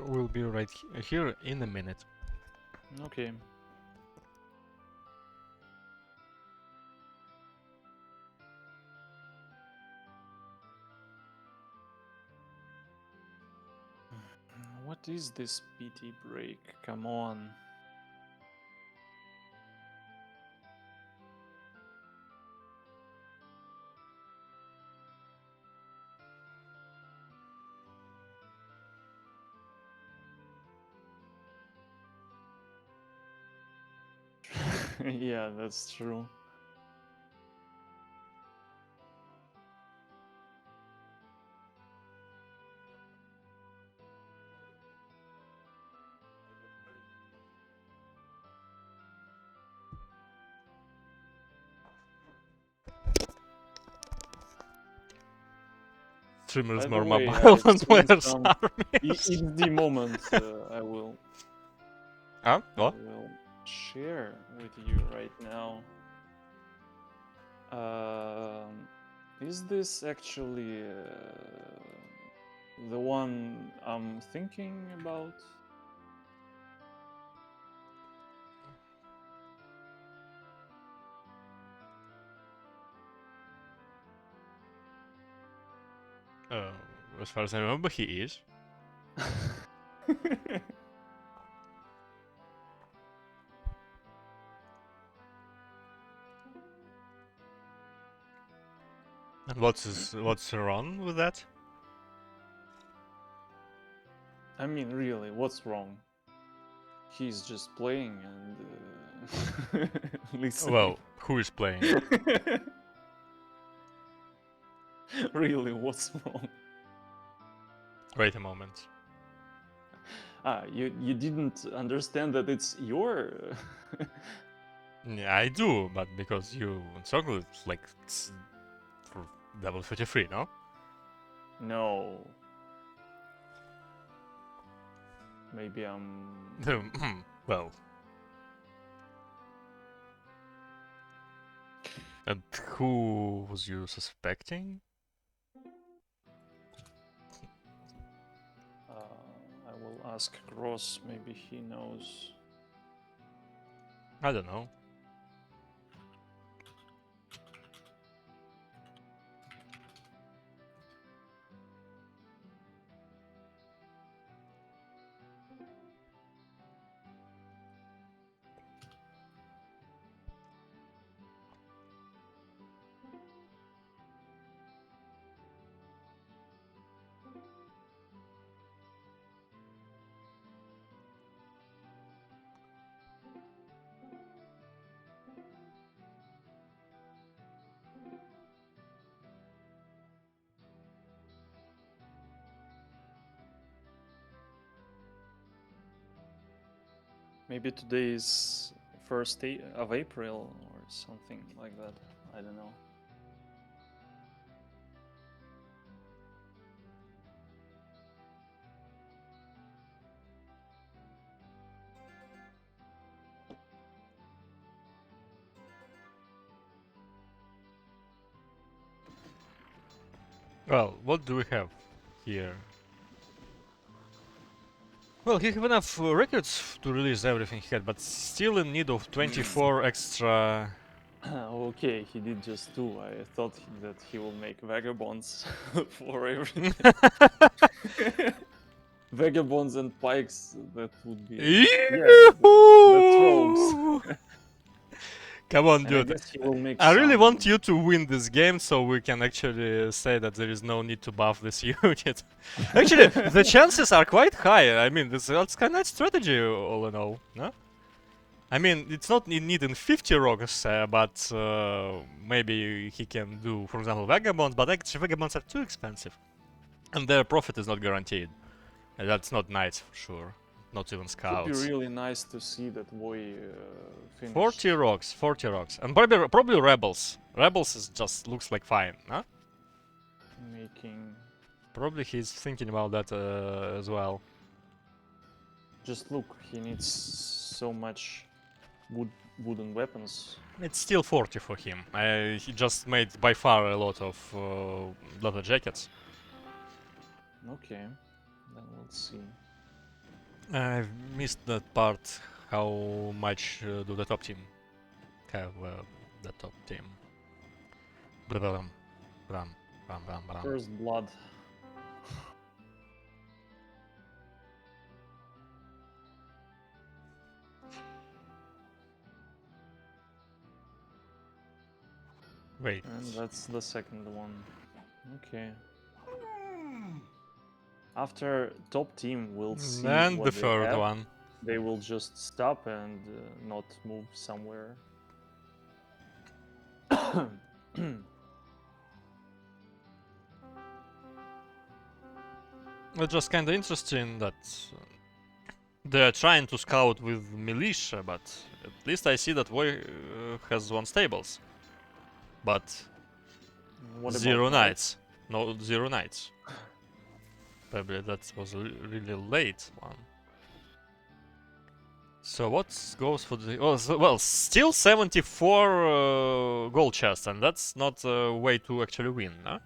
We'll be right here in a minute. Okay. What is this PT break? Come on. Yeah, that's true. Streamers By more the way, mobile than stream players some armies. in the moment I will Huh? What? share with you right now. Is this actually the one I'm thinking about? As far as I remember, he is. And what's wrong with that? I mean, really, what's wrong? He's just playing and listening. Well, who is playing? Really, what's wrong? Wait a moment. Ah, you didn't understand that it's your. Yeah, I do, but because you circled like for level 33, no? No. Maybe I'm. Well. And who was you suspecting? I will ask Gross. Maybe he knows. I don't know. Maybe today is 1st of April or something like that. I don't know. Well, what do we have here? Well, he have enough records to release everything he had, but still in need of 24 extra. Okay, he did just 2. I thought that he will make vagabonds for everything. Vagabonds and pikes, that would be. Yeah, that's rogues. Come on, And I dude. guess he will make I really some- want you to win this game so we can actually say that there is no need to buff this unit. Actually, the chances are quite high. I mean, that's kind of nice strategy all in all, no? I mean, it's not in need in 50 rogues, but maybe he can do, for example, vagabonds, but actually vagabonds are too expensive. And their profit is not guaranteed. And that's not nice for sure. Not even It would scouts. be really nice to see that boy finish. 40 rocks, 40 rocks. And probably rebels. Rebels is just looks like fine, huh? Making. Probably he's thinking about that as well. Just look, he needs so much wooden weapons. It's still 40 for him. He just made by far a lot of leather jackets. Okay, then we'll see. I've missed that part. How much do the top team have? The top team. Blam, blam, blam, blam, blam. First blood. Wait. And that's the second one. Okay. After top team will see And what the they third have, one. they will just stop and not move somewhere. It's just kind of interesting that they're trying to scout with militia, but at least I see that Voy has 1 stables. But What 0 about knights. No, 0 knights. Probably that was a really late one. So what goes for the... Oh, well, still 74 gold chests, and that's not a way to actually win, no?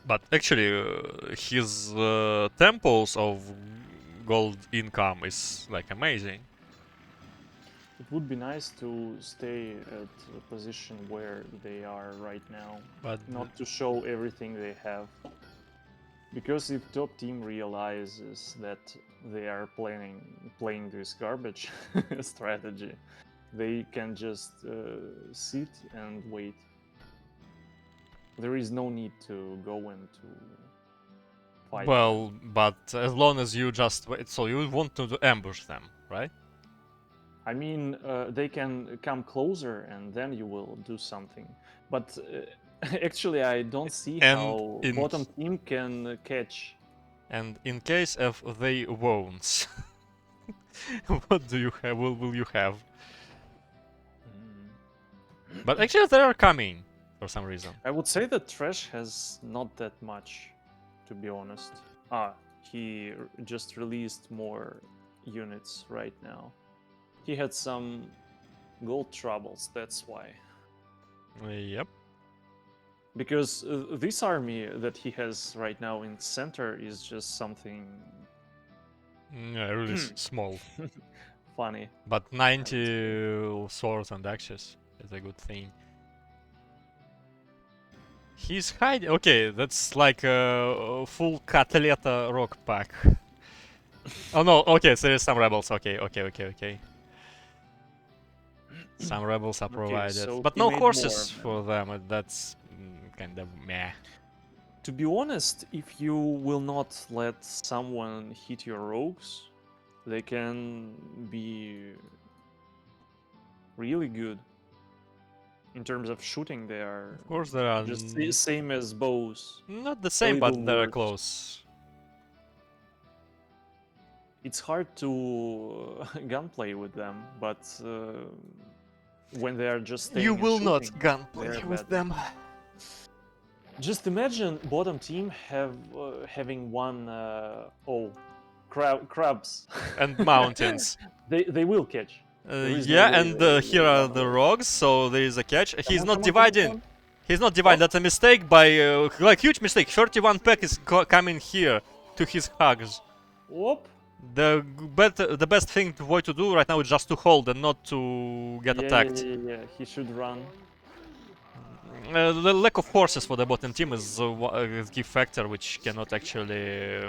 But actually, his temples of gold income is like amazing. It would be nice to stay at a position where they are right now, But not to show everything they have. Because if top team realizes that they are playing this garbage strategy, they can just sit and wait. There is no need to go and to fight. Well, but as long as you just wait, so you want to ambush them, right? I mean, they can come closer and then you will do something. But actually, I don't see And how in- bottom team can catch. And in case of they won't, what do you have? Will you have? But actually, they are coming for some reason. I would say that Trash has not that much, to be honest. Ah, he just released more units right now. He had some gold troubles, that's why. Yep. Because this army that he has right now in center is just something Yeah, really small. funny. But 90 swords and axes is a good thing. He's hiding. Okay, that's like a full Cataleta rock pack. Oh no, okay, so there's some rebels. Okay. Some rebels are Okay, provided. so But he no made horses more for of them. That's kind of meh. To be honest, if you will not let someone hit your rogues, they can be really good. In terms of shooting, they are Of course, there are just the same as bows. not the same, little but they're worse. close. It's hard to gunplay with them, but when they are just staying You and will not shooting, gunplay they're with bad. them. Just imagine bottom team having one crabs And mountains. they will catch. There is no Yeah, way and they here will are run the away. rogues, so there is a catch. He's Come not on, dividing. He's not dividing. That's a mistake by like huge mistake. 31 pack is coming here to his hugs. Whoop. The best thing to do right now is just to hold and not to get attacked. Yeah. He should run. The lack of horses for the bottom team is a key factor which cannot actually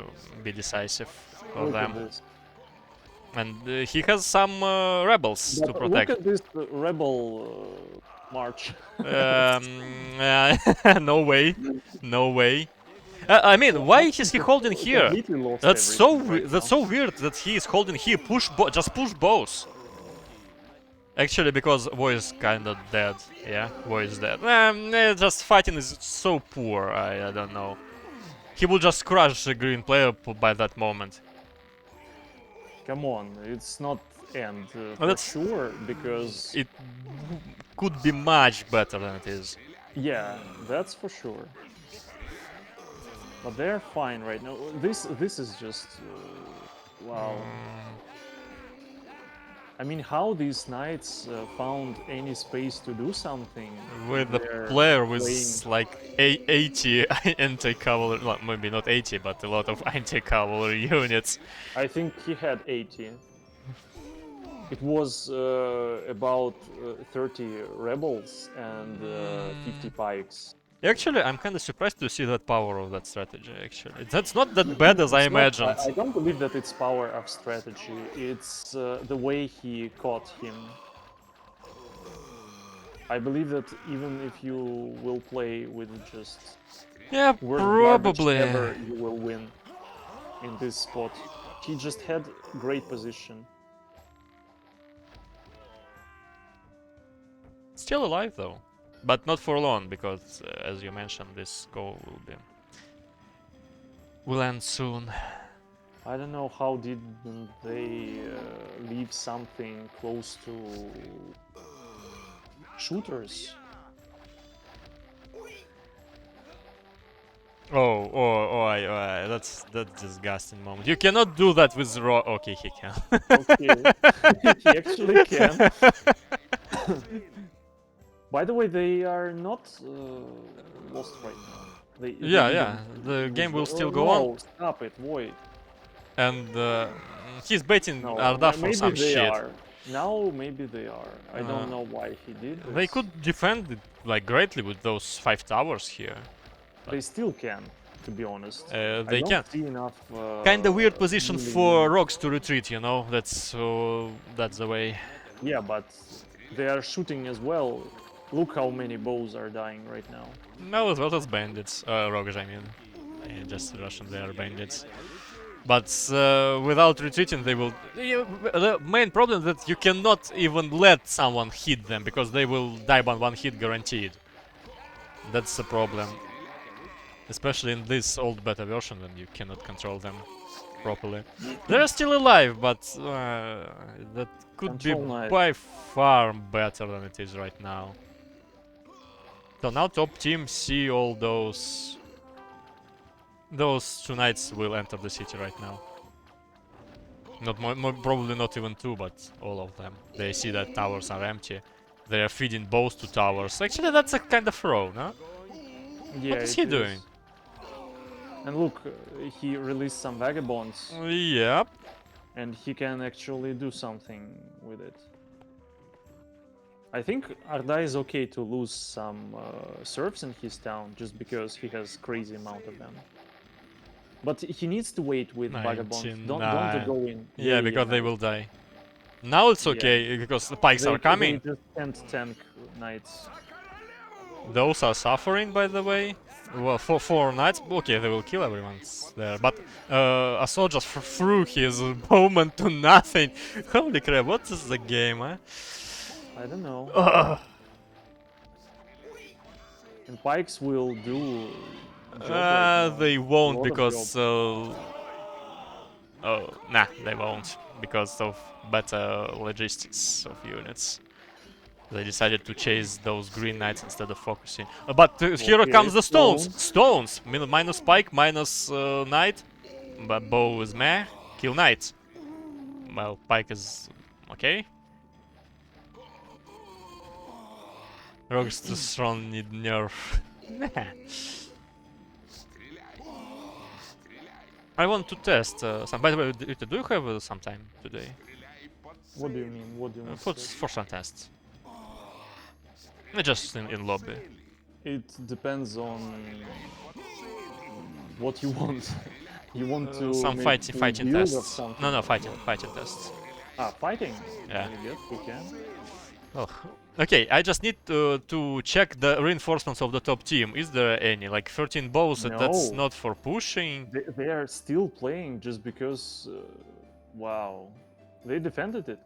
be decisive for Look them. at this. And he has some rebels to But protect. look at this rebel march. No way, no way. I mean, why is he holding here? Completely lost That's so everything right that's now. so weird that he is holding here. Just push both. Actually, because Void is kinda dead. Yeah, Void is dead. Just fighting is so poor. I don't know. He will just crush the green player by that moment. Come on, it's not end for that's- sure because It could be much better than it is. yeah, that's for sure. But they're fine right now. This is just wow. I mean, how these knights found any space to do something With the They're player with playing- like 80 anti-cavalry, well, maybe not 80, but a lot of anti-cavalry units. I think he had 80. It was about 30 rebels and 50 pikes. Actually, I'm kind of surprised to see that power of that strategy. Actually, that's not that bad as I It's not- imagined. I don't believe that it's power of strategy. It's the way he caught him. I believe that even if you will play with just Yeah, worst garbage probably. ever, you will win in this spot. He just had great position. Still alive though, but not for long because, as you mentioned, this goal will end soon. I don't know how didn't they leave something close to shooters. That's disgusting moment. You cannot do that with raw. Okay, he can. Okay, he actually can. By the way, they are not lost right now. They Yeah. didn't The lose game will still oh, go no, on, Stop it, Void. and he's baiting No, Arda for maybe some they shit. are. Now maybe they are. I Uh, don't know why he did this. They could defend it like greatly with those 5 towers here. They still can, to be honest. They I don't can. see enough. Kinda weird position really- for Rocks to retreat, you know. That's the way. Yeah, but they are shooting as well. Look how many bows are dying right now. No, as well as bandits. Rogues, I mean. Yeah, just Russian their bandits. But without retreating, they will. The main problem is that you cannot even let someone hit them because they will die by one hit guaranteed. That's the problem. Especially in this old beta version when you cannot control them properly. They're still alive, but that could Control be knight. by far better than it is right now. So now top team see all those two knights will enter the city right now. Not probably not even two, but all of them. They see that towers are empty. They are feeding both to towers. Actually, that's a kind of throw, no? Yeah, What is it he doing? And look, he released some vagabonds, Yep. and he can actually do something with it. I think Orda is okay to lose some serfs in his town just because he has crazy amount of them. But he needs to wait with vagabonds. Don't go in. Yeah, because they will die. Now it's okay because the pikes are coming. They just can't tank knights. Those are suffering, by the way. Well, for 4 knights, okay, they will kill everyone there. But ASSO just threw his bowman to nothing. Holy crap! What is the game, huh? I don't know. And pikes will do. They won't because oh, nah, they won't because of better logistics of units. They decided to chase those green knights instead of focusing. But here comes the stones. Stones. Minus pike, minus knight. But bow is meh. Kill knight. Well, pike is okay. Rogues too strong, need nerf. I want to test some. By the way, do you have some time today? What do you mean? What do you mean? For some tests. Just in lobby. It depends on what you want. You want to some fighting tests. No, fighting tests. Ah, fighting. Yeah. Yes, we can. Oh. Okay, I just need to check the reinforcements of the top team. Is there any? Like 13 bows, No. That's not for pushing? They are still playing just because... wow. They defended it.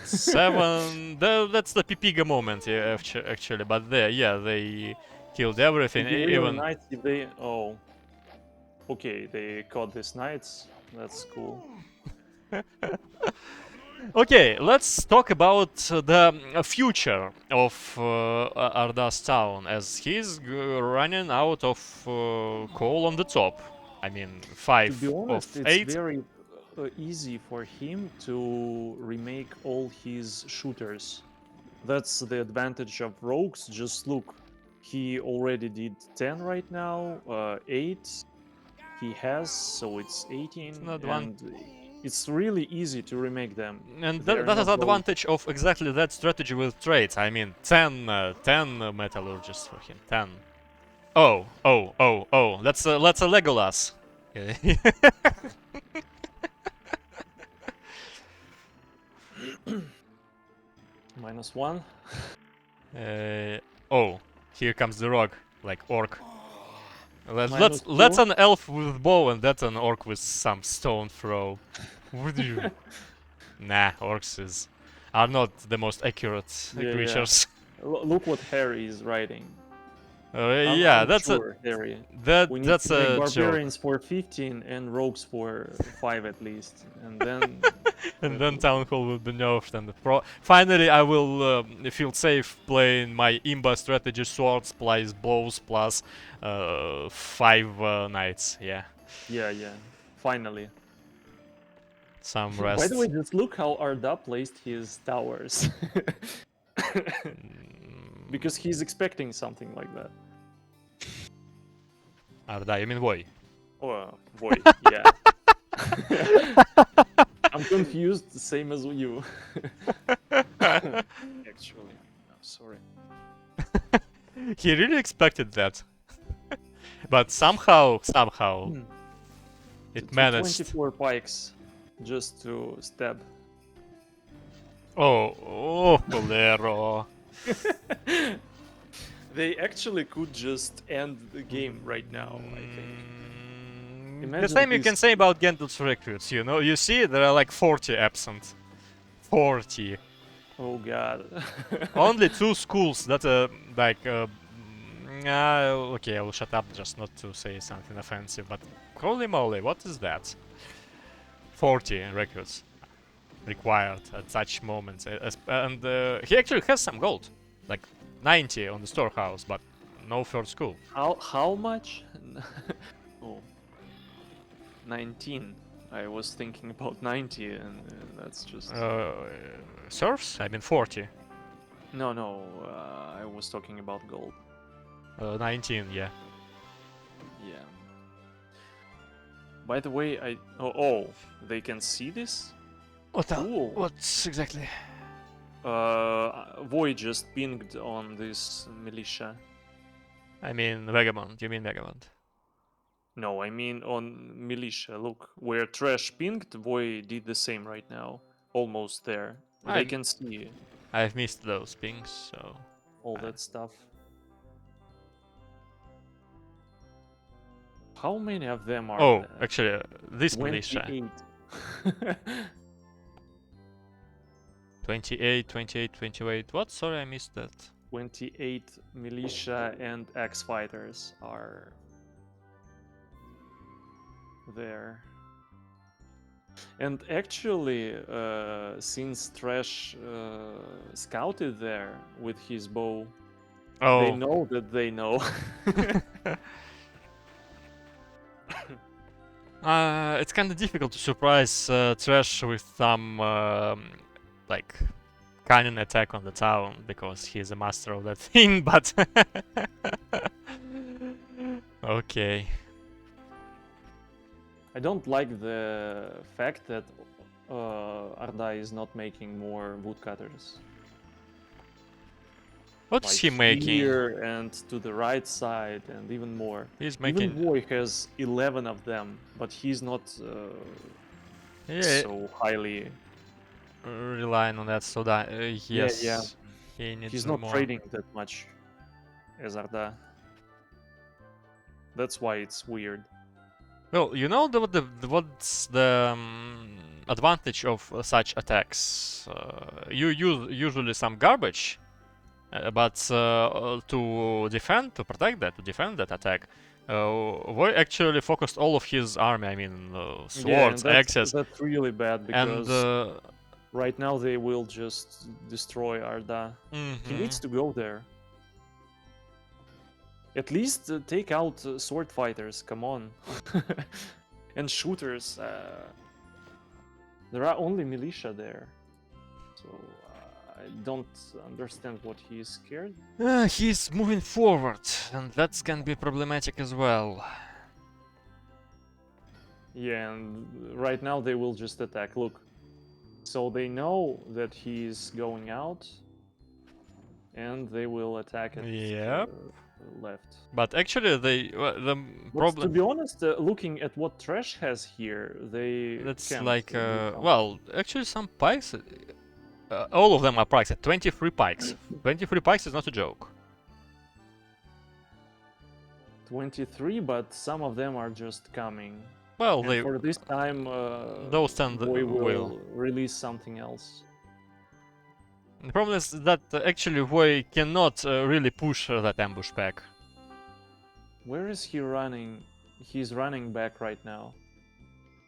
7... that's the Pipiga moment, yeah, actually. But they killed everything. Even... Knights, they... Oh. Okay, they caught these knights. That's cool. Okay, let's talk about the future of Orda's town, as he's running out of coal on the top. I mean, 5 to be honest, of 8. It's very easy for him to remake all his shooters. That's the advantage of rogues. Just look, he already did 10 right now, 8 he has, so it's 18. Not and it's really easy to remake them. And that is advantage of exactly that strategy with trades. I mean, 10 metallurgists for him. 10. Oh. That's a Legolas. -1. Oh, here comes the rogue, like orc. Let's an elf with bow and that's an orc with some stone throw. Would you? Nah, orcs are not the most accurate creatures. Yeah. Look what Harry is writing. Yeah, that's sure, Harry. That's a barbarians joke. for 15 and rogues for 5 at least, and then and then town hall will be nerfed, and finally I will feel safe playing my imba strategy: swords plus bows plus 5 knights. Yeah. Yeah. Finally. Some rest. By the way, just look how Orda placed his towers. Because he's expecting something like that. Orda, you mean Voy? Oh, Voy, yeah. I'm confused, same as you. Actually, I'm sorry. He really expected that. But somehow it managed. 24 pikes just to stab. Oh, Bolero. They actually could just end the game right now, I think. The Imagine same you can this. say about Gandalf's recruits, you know? You see, there are like 40 absent. 40. Oh god. Only 2 schools that are like... okay, I will shut up just not to say something offensive, but holy moly, what is that? 40 recruits required at such moments. And he actually has some gold. Like 90 on the storehouse, but no third school. How much? Oh, 19. I was thinking about 90, and that's just... Serfs? I mean 40. No, no, I was talking about gold. 19, yeah. Yeah. By the way, oh, they can see this? What Cool. What's exactly? Void just pinged on this militia. I mean Vagabond. You mean Vagabond? No, I mean on militia. Look, where Trash pinged, Void did the same right now. Almost there. They can see I've missed those pings, so... all that stuff. How many of them are Oh, there? actually, this militia. 28. 28, 28, 28. What? Sorry, I missed that. 28 militia and axe fighters are there. And actually, since Trash scouted there with his bow, they Oh, know that they know. it's kind of difficult to surprise Trash with some like cannon attack on the town because he's a master of that thing. But okay. I don't like the fact that Orda is not making more woodcutters. What's Like he making? here and to the right side and even more. He's Even making... Boy has 11 of them, but he's not Yeah, so highly... relying on that, so that yes, yeah. he needs He's not more. trading that much as Orda. That's why it's weird. Well, you know what's the advantage of such attacks? You use usually some garbage, but to defend that attack, Voy actually focused all of his army. I mean, swords, yeah, axes, that's really bad because and right now they will just destroy Orda. He needs to go there. At least take out sword fighters, come on. And shooters. There are only militia there. So I don't understand what he is scared. he's moving forward, and that's can be problematic as well. Yeah, and right now they will just attack. Look. So they know that he's going out. And they will attack at Yep. left. But actually, the But problem... to be honest, looking at what Trash has here, they That's can't like, do something. well, actually some pikes, all of them are pikes, 23 pikes. 23 pikes is not a joke. 23, but some of them are just coming. Well, And they... for this time, those 10 we will will. release something else. The problem is that actually we cannot really push that ambush pack. Where is he running? He's running back right now.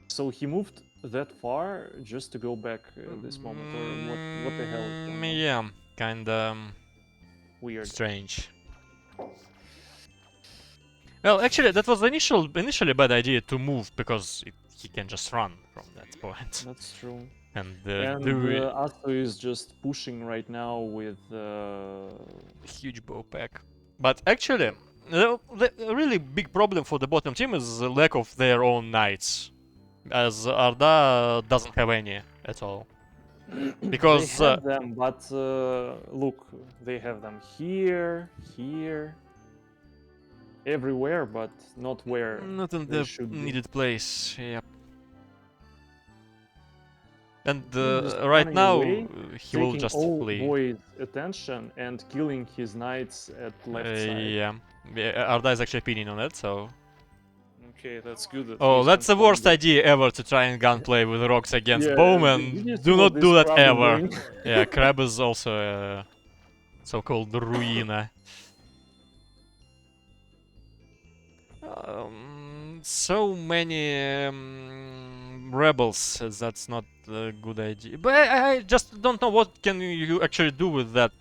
So he moved that far just to go back at this moment, or what the hell is going on? Yeah, kinda Weird. strange. Well, actually, that was initially a bad idea to move because he can just run from that point. That's true. And ASSO is just pushing right now with huge bow pack. But actually, the really big problem for the bottom team is the lack of their own knights, as Orda doesn't have any at all. Because they have them, but look, they have them here, everywhere, but not where not in they the should be. needed place. Yep. And Just right running now, away, he will taking just all flee. Void's attention and killing his knights at left side. Yeah, Orda is actually pinning on it, so... Okay, that's good. That Oh, he's that's the controlling worst idea ever to try and gunplay with rocks against Yeah, bowmen. did you see Do what not this do that crab is ever. doing? Yeah, crab is also a so-called ruina. So many rebels. That's not a good idea. But I just don't know what can you actually do with that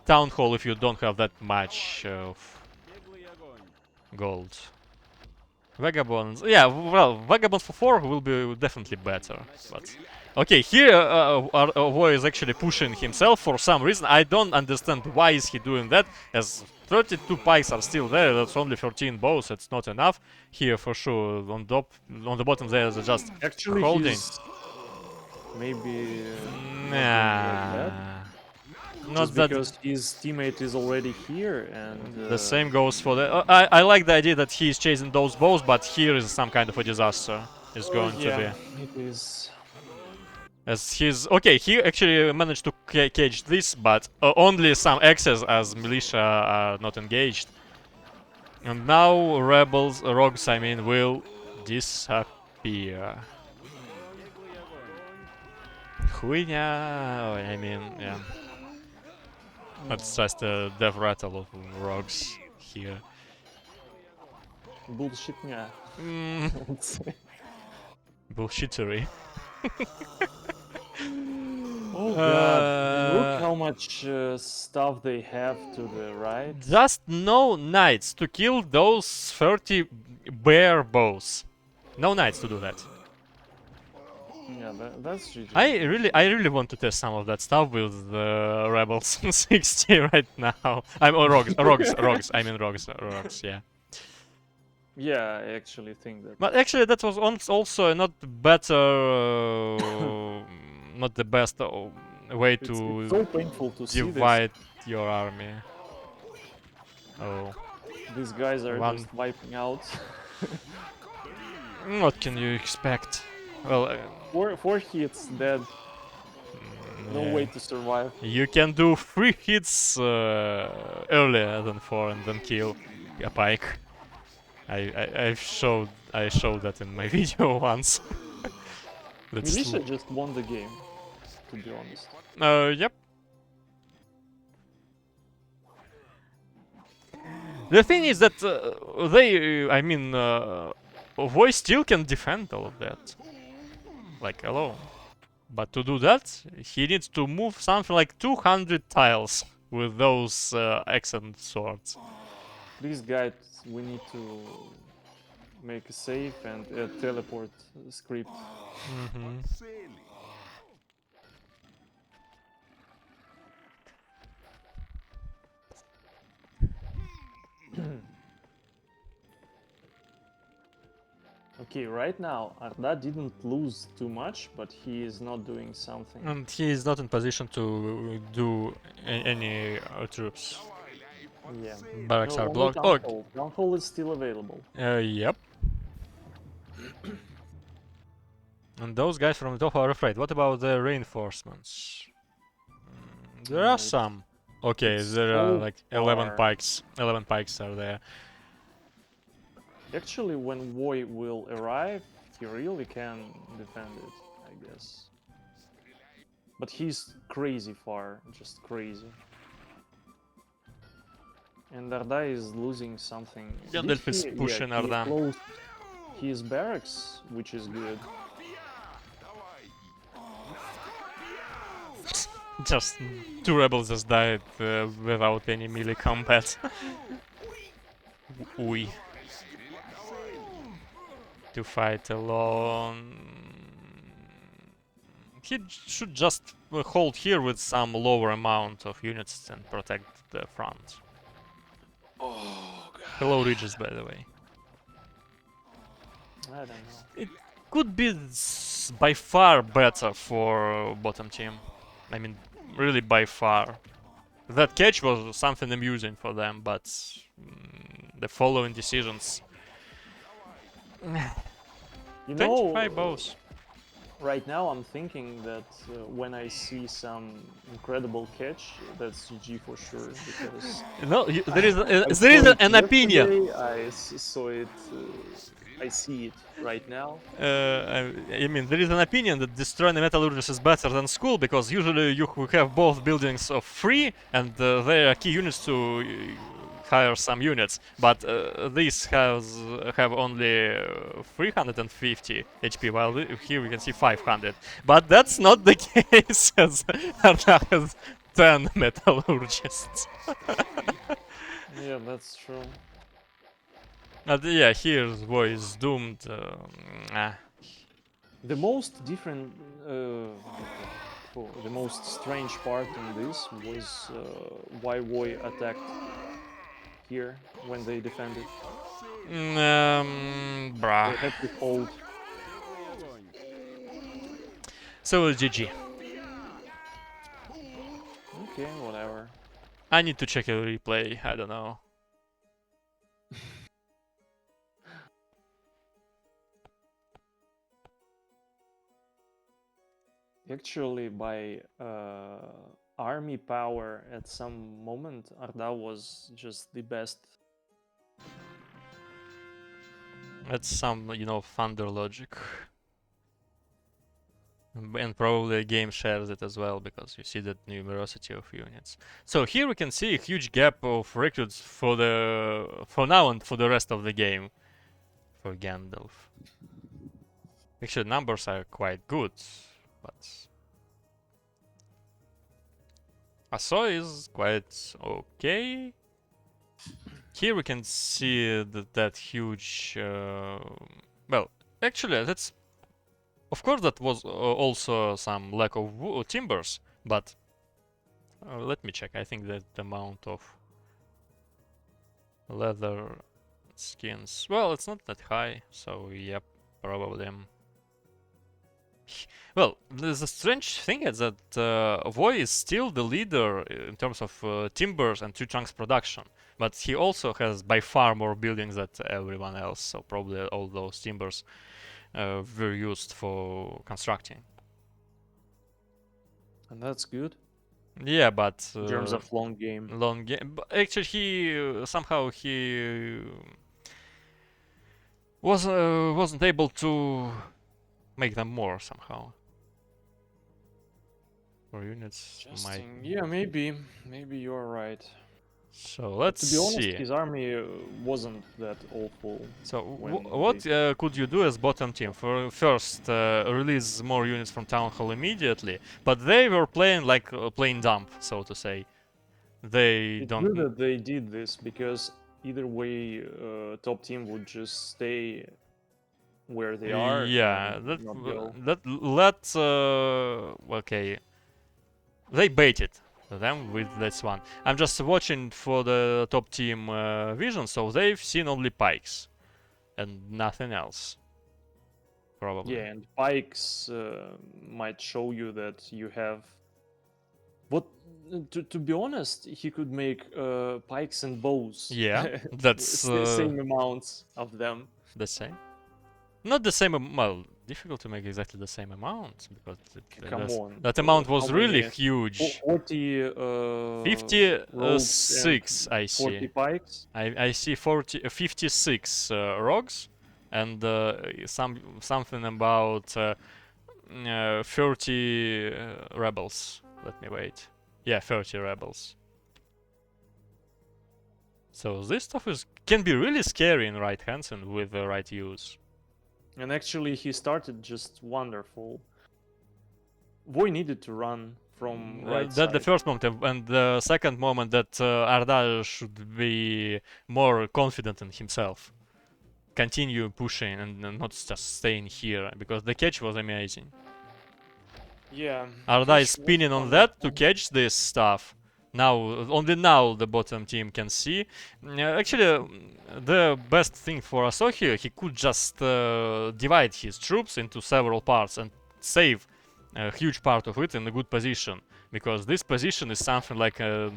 town hall if you don't have that much of gold. Vagabonds. Yeah, well, Vagabonds for 4 will be definitely better. But okay, here Voy is actually pushing himself for some reason. I don't understand why is he doing that, as 32 pikes are still there. That's only 13 bows. It's not enough. Here for sure on the bottom there they're just Actually, holding. he's maybe not doing that bad. Nah, not Just that. because his teammate is already here, and The same goes for the. I like the idea that he's chasing those bows, but here is some kind of a disaster. Is going to be. yeah, it is. As he's okay, he actually managed to cage this, but only some X's as militia are not engaged. And now rebels, rogues, I mean, will disappear. Хуйня, I mean, yeah. That's just a death rattle of rogues here. Bullshitня. Bullshittery. Oh god, look how much stuff they have to the right. Just no knights to kill those 30 bear bows. No knights to do that. Yeah, that's GG. I really want to test some of that stuff with the rebels 60 right now. I'm rogues. I mean rogues, yeah. Yeah, I actually think that. But actually, that was also not better, not the best way It's to so painful to see this. divide your army. Oh, These guys are One. just wiping out. what can you expect? Well, Four hits, dead. No yeah. way to survive. You can do 3 hits earlier than 4 and then kill a pike. I showed that in my video once. Militia just won the game, to be honest. Yep. The thing is that Voice still can defend all of that, like alone. But to do that, he needs to move something like 200 tiles with those accent swords. Please, guys, we need to make a save and a teleport script. Okay, right now Arda didn't lose too much, but he is not doing something. And he is not in position to do any troops. Yeah. Barracks No, are only blocked. Town Oh, Hall. Town Hall is still available. yep. And those guys from the top are afraid. What about the reinforcements? There are some. Okay, it's there are so like 11 far. pikes. 11 pikes are there. Actually, when Voy will arrive, he really can defend it, I guess. But he's crazy far, just crazy. And Arda is losing something. Did Gandalf is he- pushing he Arda. closed his barracks, which is good. Just 2 rebels just died without any melee combat. We to fight alone. He should just hold here with some lower amount of units and protect the front. Oh, God. Hello, Regis, by the way. I don't know. It could be by far better for bottom team. I mean, really by far. That catch was something amusing for them, but the following decisions. You 25 know, bows. right now I'm thinking that when I see some incredible catch, that's GG for sure. Because No, there is I an saw it opinion. yesterday, I saw it I see it right now. I mean, there is an opinion that destroying the metallurgist is better than school because usually you have both buildings of free and they are key units to hire some units. But this have only 350 HP, while here we can see 500. But that's not the case, as Arda has 10 metallurgists. Yeah, that's true. Yeah, here's boy is doomed. The most different, the most strange part in this was why Voy attacked here when they defended. Bruh. They had to hold. So GG. Okay, whatever. I need to check a replay. I don't know. Actually, by army power at some moment, Arda was just the best. That's some, you know, thunder logic. And probably the game shares it as well, because you see that numerosity of units. So here we can see a huge gap of recruits for now and for the rest of the game for Gandalf. Actually, numbers are quite good, but ASSO is quite okay. Here we can see that huge. Well, actually, that's. Of course, that was also some lack of timbers, but let me check. I think that the amount of leather skins. Well, it's not that high, so yep, probably. Well, the strange thing is that Voy is still the leader in terms of timbers and tree trunks production, but he also has by far more buildings than everyone else, so probably all those timbers were used for constructing. And that's good. Yeah, but In terms of long game. Long game. But actually, he somehow wasn't able to make them more somehow. For units, might. Yeah, maybe you're right. So let's To be honest, see. his army wasn't that awful. So when what could you do as bottom team? First, release more units from Town Hall immediately, but they were playing like playing dump, so to say. They It's don't. good that they did this, because either way, top team would just stay where they are. Yeah, and not go. let's okay. They baited them with this one. I'm just watching for the top team vision, so they've seen only pikes and nothing else. Probably. Yeah, and pikes might show you that you have. What? To be honest, he could make pikes and bows. Yeah, that's the same amounts of them. the same. Not the same. Well, difficult to make exactly the same amount because Come on. that amount was How really many? huge. 40. 56, I see. 40 pikes. I see 56 rogues and something about 30 rebels. Let me wait. Yeah, 30 rebels. So this stuff can be really scary in right hands and with the right use. And actually, he started just wonderful. Voy needed to run from right That's side. the first moment, and the second moment that Arda should be more confident in himself. Continue pushing and not just staying here, because the catch was amazing. Yeah. Arda is spinning on that to catch this stuff. Now, only now the bottom team can see. Actually, the best thing for ASSO here, he could just divide his troops into several parts and save a huge part of it in a good position. Because this position is something like a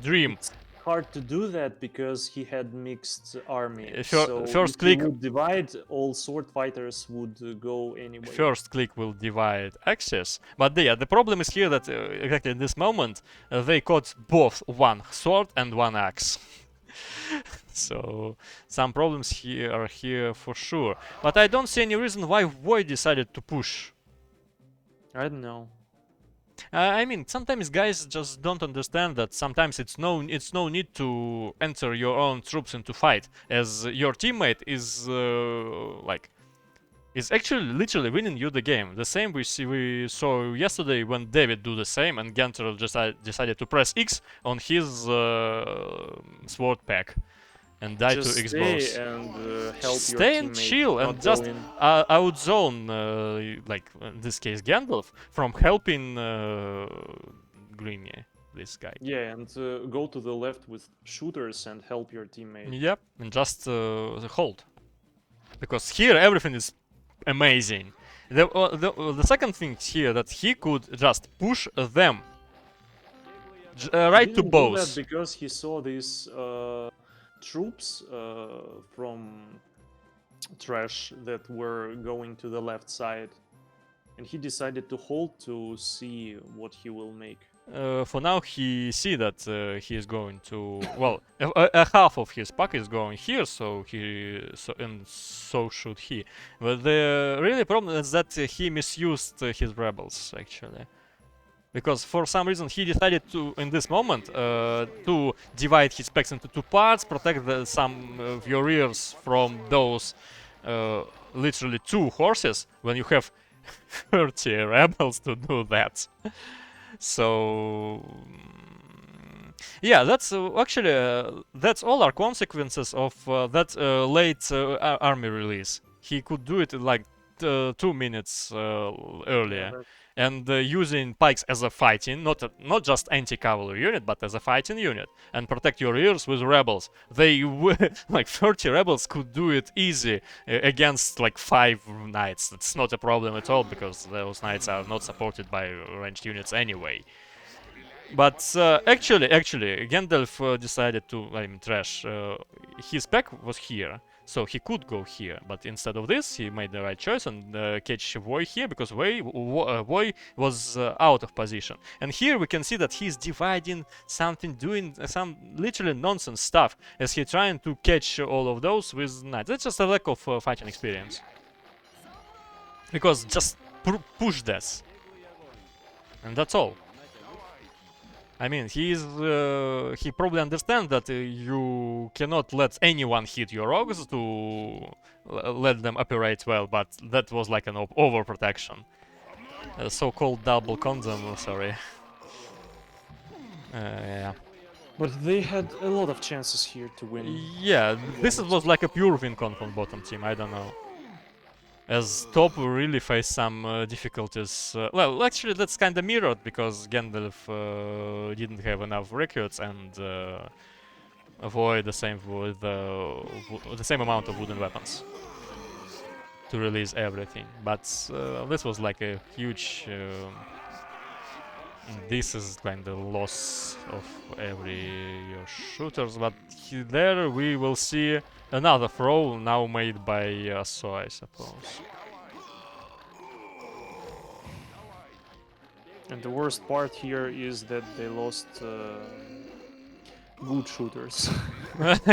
dream. It's hard to do that because he had mixed army. So if click he would divide, all sword fighters would go anyway. First click will divide axis, but yeah, the problem is here that exactly in this moment they caught both one sword and one axe. So some problems here are here for sure. But I don't see any reason why Void decided to push. I don't know. I mean, sometimes guys just don't understand that sometimes it's no need to enter your own troops into fight, as your teammate is is actually literally winning you the game. The same we saw yesterday when David do the same and Genter just decided to press X on his sword pack and die Just to X stay bows. and help your Stay and teammate, chill and not just go in. outzone, like in this case Gandalf, from helping Greeny, this guy. Yeah, and go to the left with shooters and help your teammate. Yep, and just hold. Because here everything is amazing. The second thing here that he could just push them right to Didn't do that bows. because he saw these troops from trash that were going to the left side, and he decided to hold to see what he will make. For now, he see that he is going to a half of his pack is going here, so so should he. But the really problem is that he misused his rebels actually, because for some reason he decided to in this moment to divide his packs into two parts, protect some of your rears from those literally two horses when you have 30 rebels to do that. So yeah, that's actually that's all our consequences of that late army release. He could do it in like 2 minutes earlier, Yeah, and using pikes as a fighting, not just anti-cavalry unit, but as a fighting unit, and protect your ears with rebels. They like 30 rebels could do it easy against like 5 knights. It's not a problem at all because those knights are not supported by ranged units anyway. But actually, Gandalf decided to, I mean, trash. His pack was here, so he could go here. But instead of this, he made the right choice and catch Voy here because Voy was out of position. And here we can see that he's dividing something, doing some literally nonsense stuff as he trying to catch all of those with knights. That's just a lack of fighting experience. Because just push this, and that's all. I mean, he probably understands that you cannot let anyone hit your rogues to let them operate well, but that was like an overprotection. So-called double condom, sorry. Yeah. but they had a lot of chances here to win. Yeah, this was like a pure win con from bottom team, I don't know. As top really faced some difficulties. Well, actually that's kinda mirrored because Gandalf didn't have enough recruits and avoid the same with the same amount of wooden weapons to release everything. But this was like a huge. This is kind of loss of every your shooters, but there we will see another throw now made by ASSO, I suppose. And the worst part here is that they lost good shooters.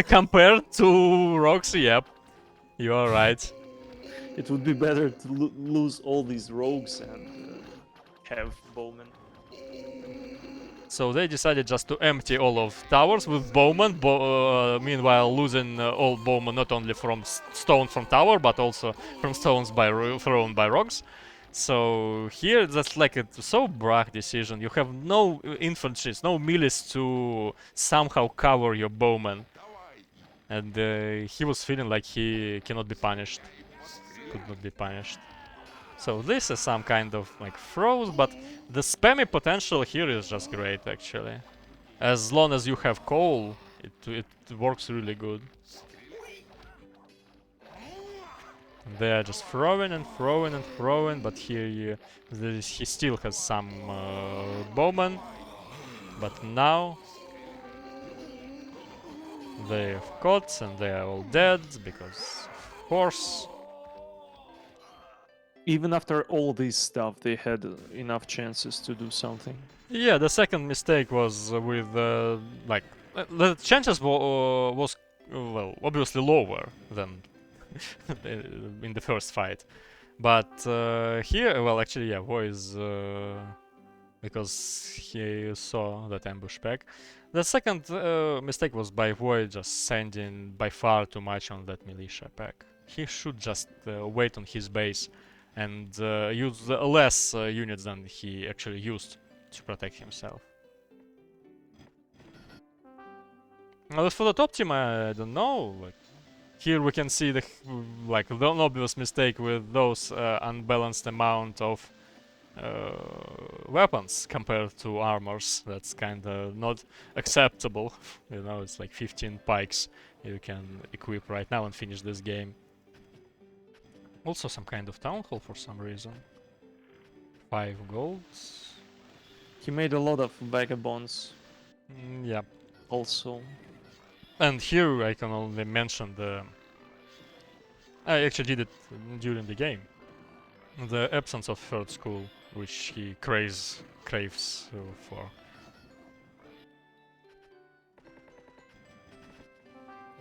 Compared to Roxy, yep, you are right. It would be better to lose all these rogues and have bowmen. So they decided just to empty all of towers with bowmen, meanwhile losing all bowmen not only from stones from tower, but also from stones thrown by rogues. So here that's like a so brag decision. You have no infantries, no melees to somehow cover your bowmen. And he was feeling like he cannot be punished. Could not be punished. So this is some kind of like throws, but the spammy potential here is just great actually. As long as you have coal, it works really good. And they are just throwing and throwing and throwing, but here he still has some bowmen. But now they have caught and they are all dead because, of course. Even after all this stuff, they had enough chances to do something. Yeah, the second mistake was with like The chances was well, obviously lower than in the first fight, but here, well, actually, yeah, Vo is because he saw that ambush pack. The second mistake was by Void just sending by far too much on that militia pack. He should just wait on his base and use less units than he actually used to protect himself. As for the top team, I don't know. Like, here we can see the obvious mistake with those unbalanced amount of weapons compared to armors. That's kind of not acceptable. You know, it's like 15 pikes you can equip right now and finish this game. Also some kind of town hall for some reason. 5 golds. He made a lot of vagabonds Yeah. also. And here I can only mention the... I actually did it during the game. The absence of third school, which he craves for.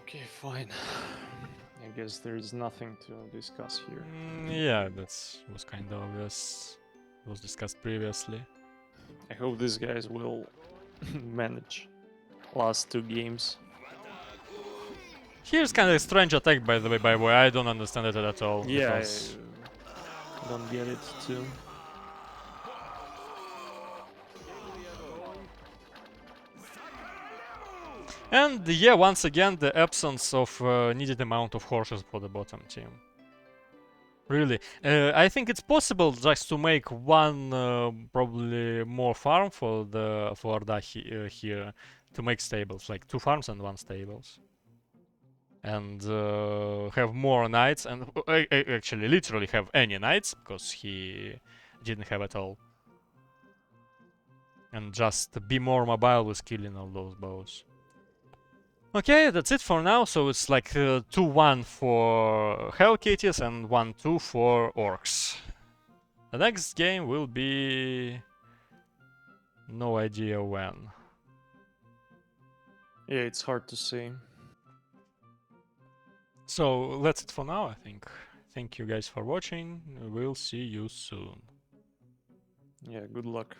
Okay, fine. I guess there is nothing to discuss here. Yeah, that was kind of obvious. It was discussed previously. I hope these guys will manage last 2 games. Here's kind of a strange attack, by the way, by Boy. I don't understand it at all. Yeah, Because I don't get it too. and yeah, once again, the absence of needed amount of horses for the bottom team. Really, I think it's possible just to make one probably more farm for ORDA here to make stables, like 2 farms and 1 stables, and have more knights, and actually literally have any knights because he didn't have at all, and just be more mobile with killing all those bows. Okay, that's it for now. So it's like 2-1 for HellKitties and 1-2 for Orcs. The next game will be... no idea when. Yeah, it's hard to say. So that's it for now, I think. Thank you guys for watching. We'll see you soon. Yeah, good luck.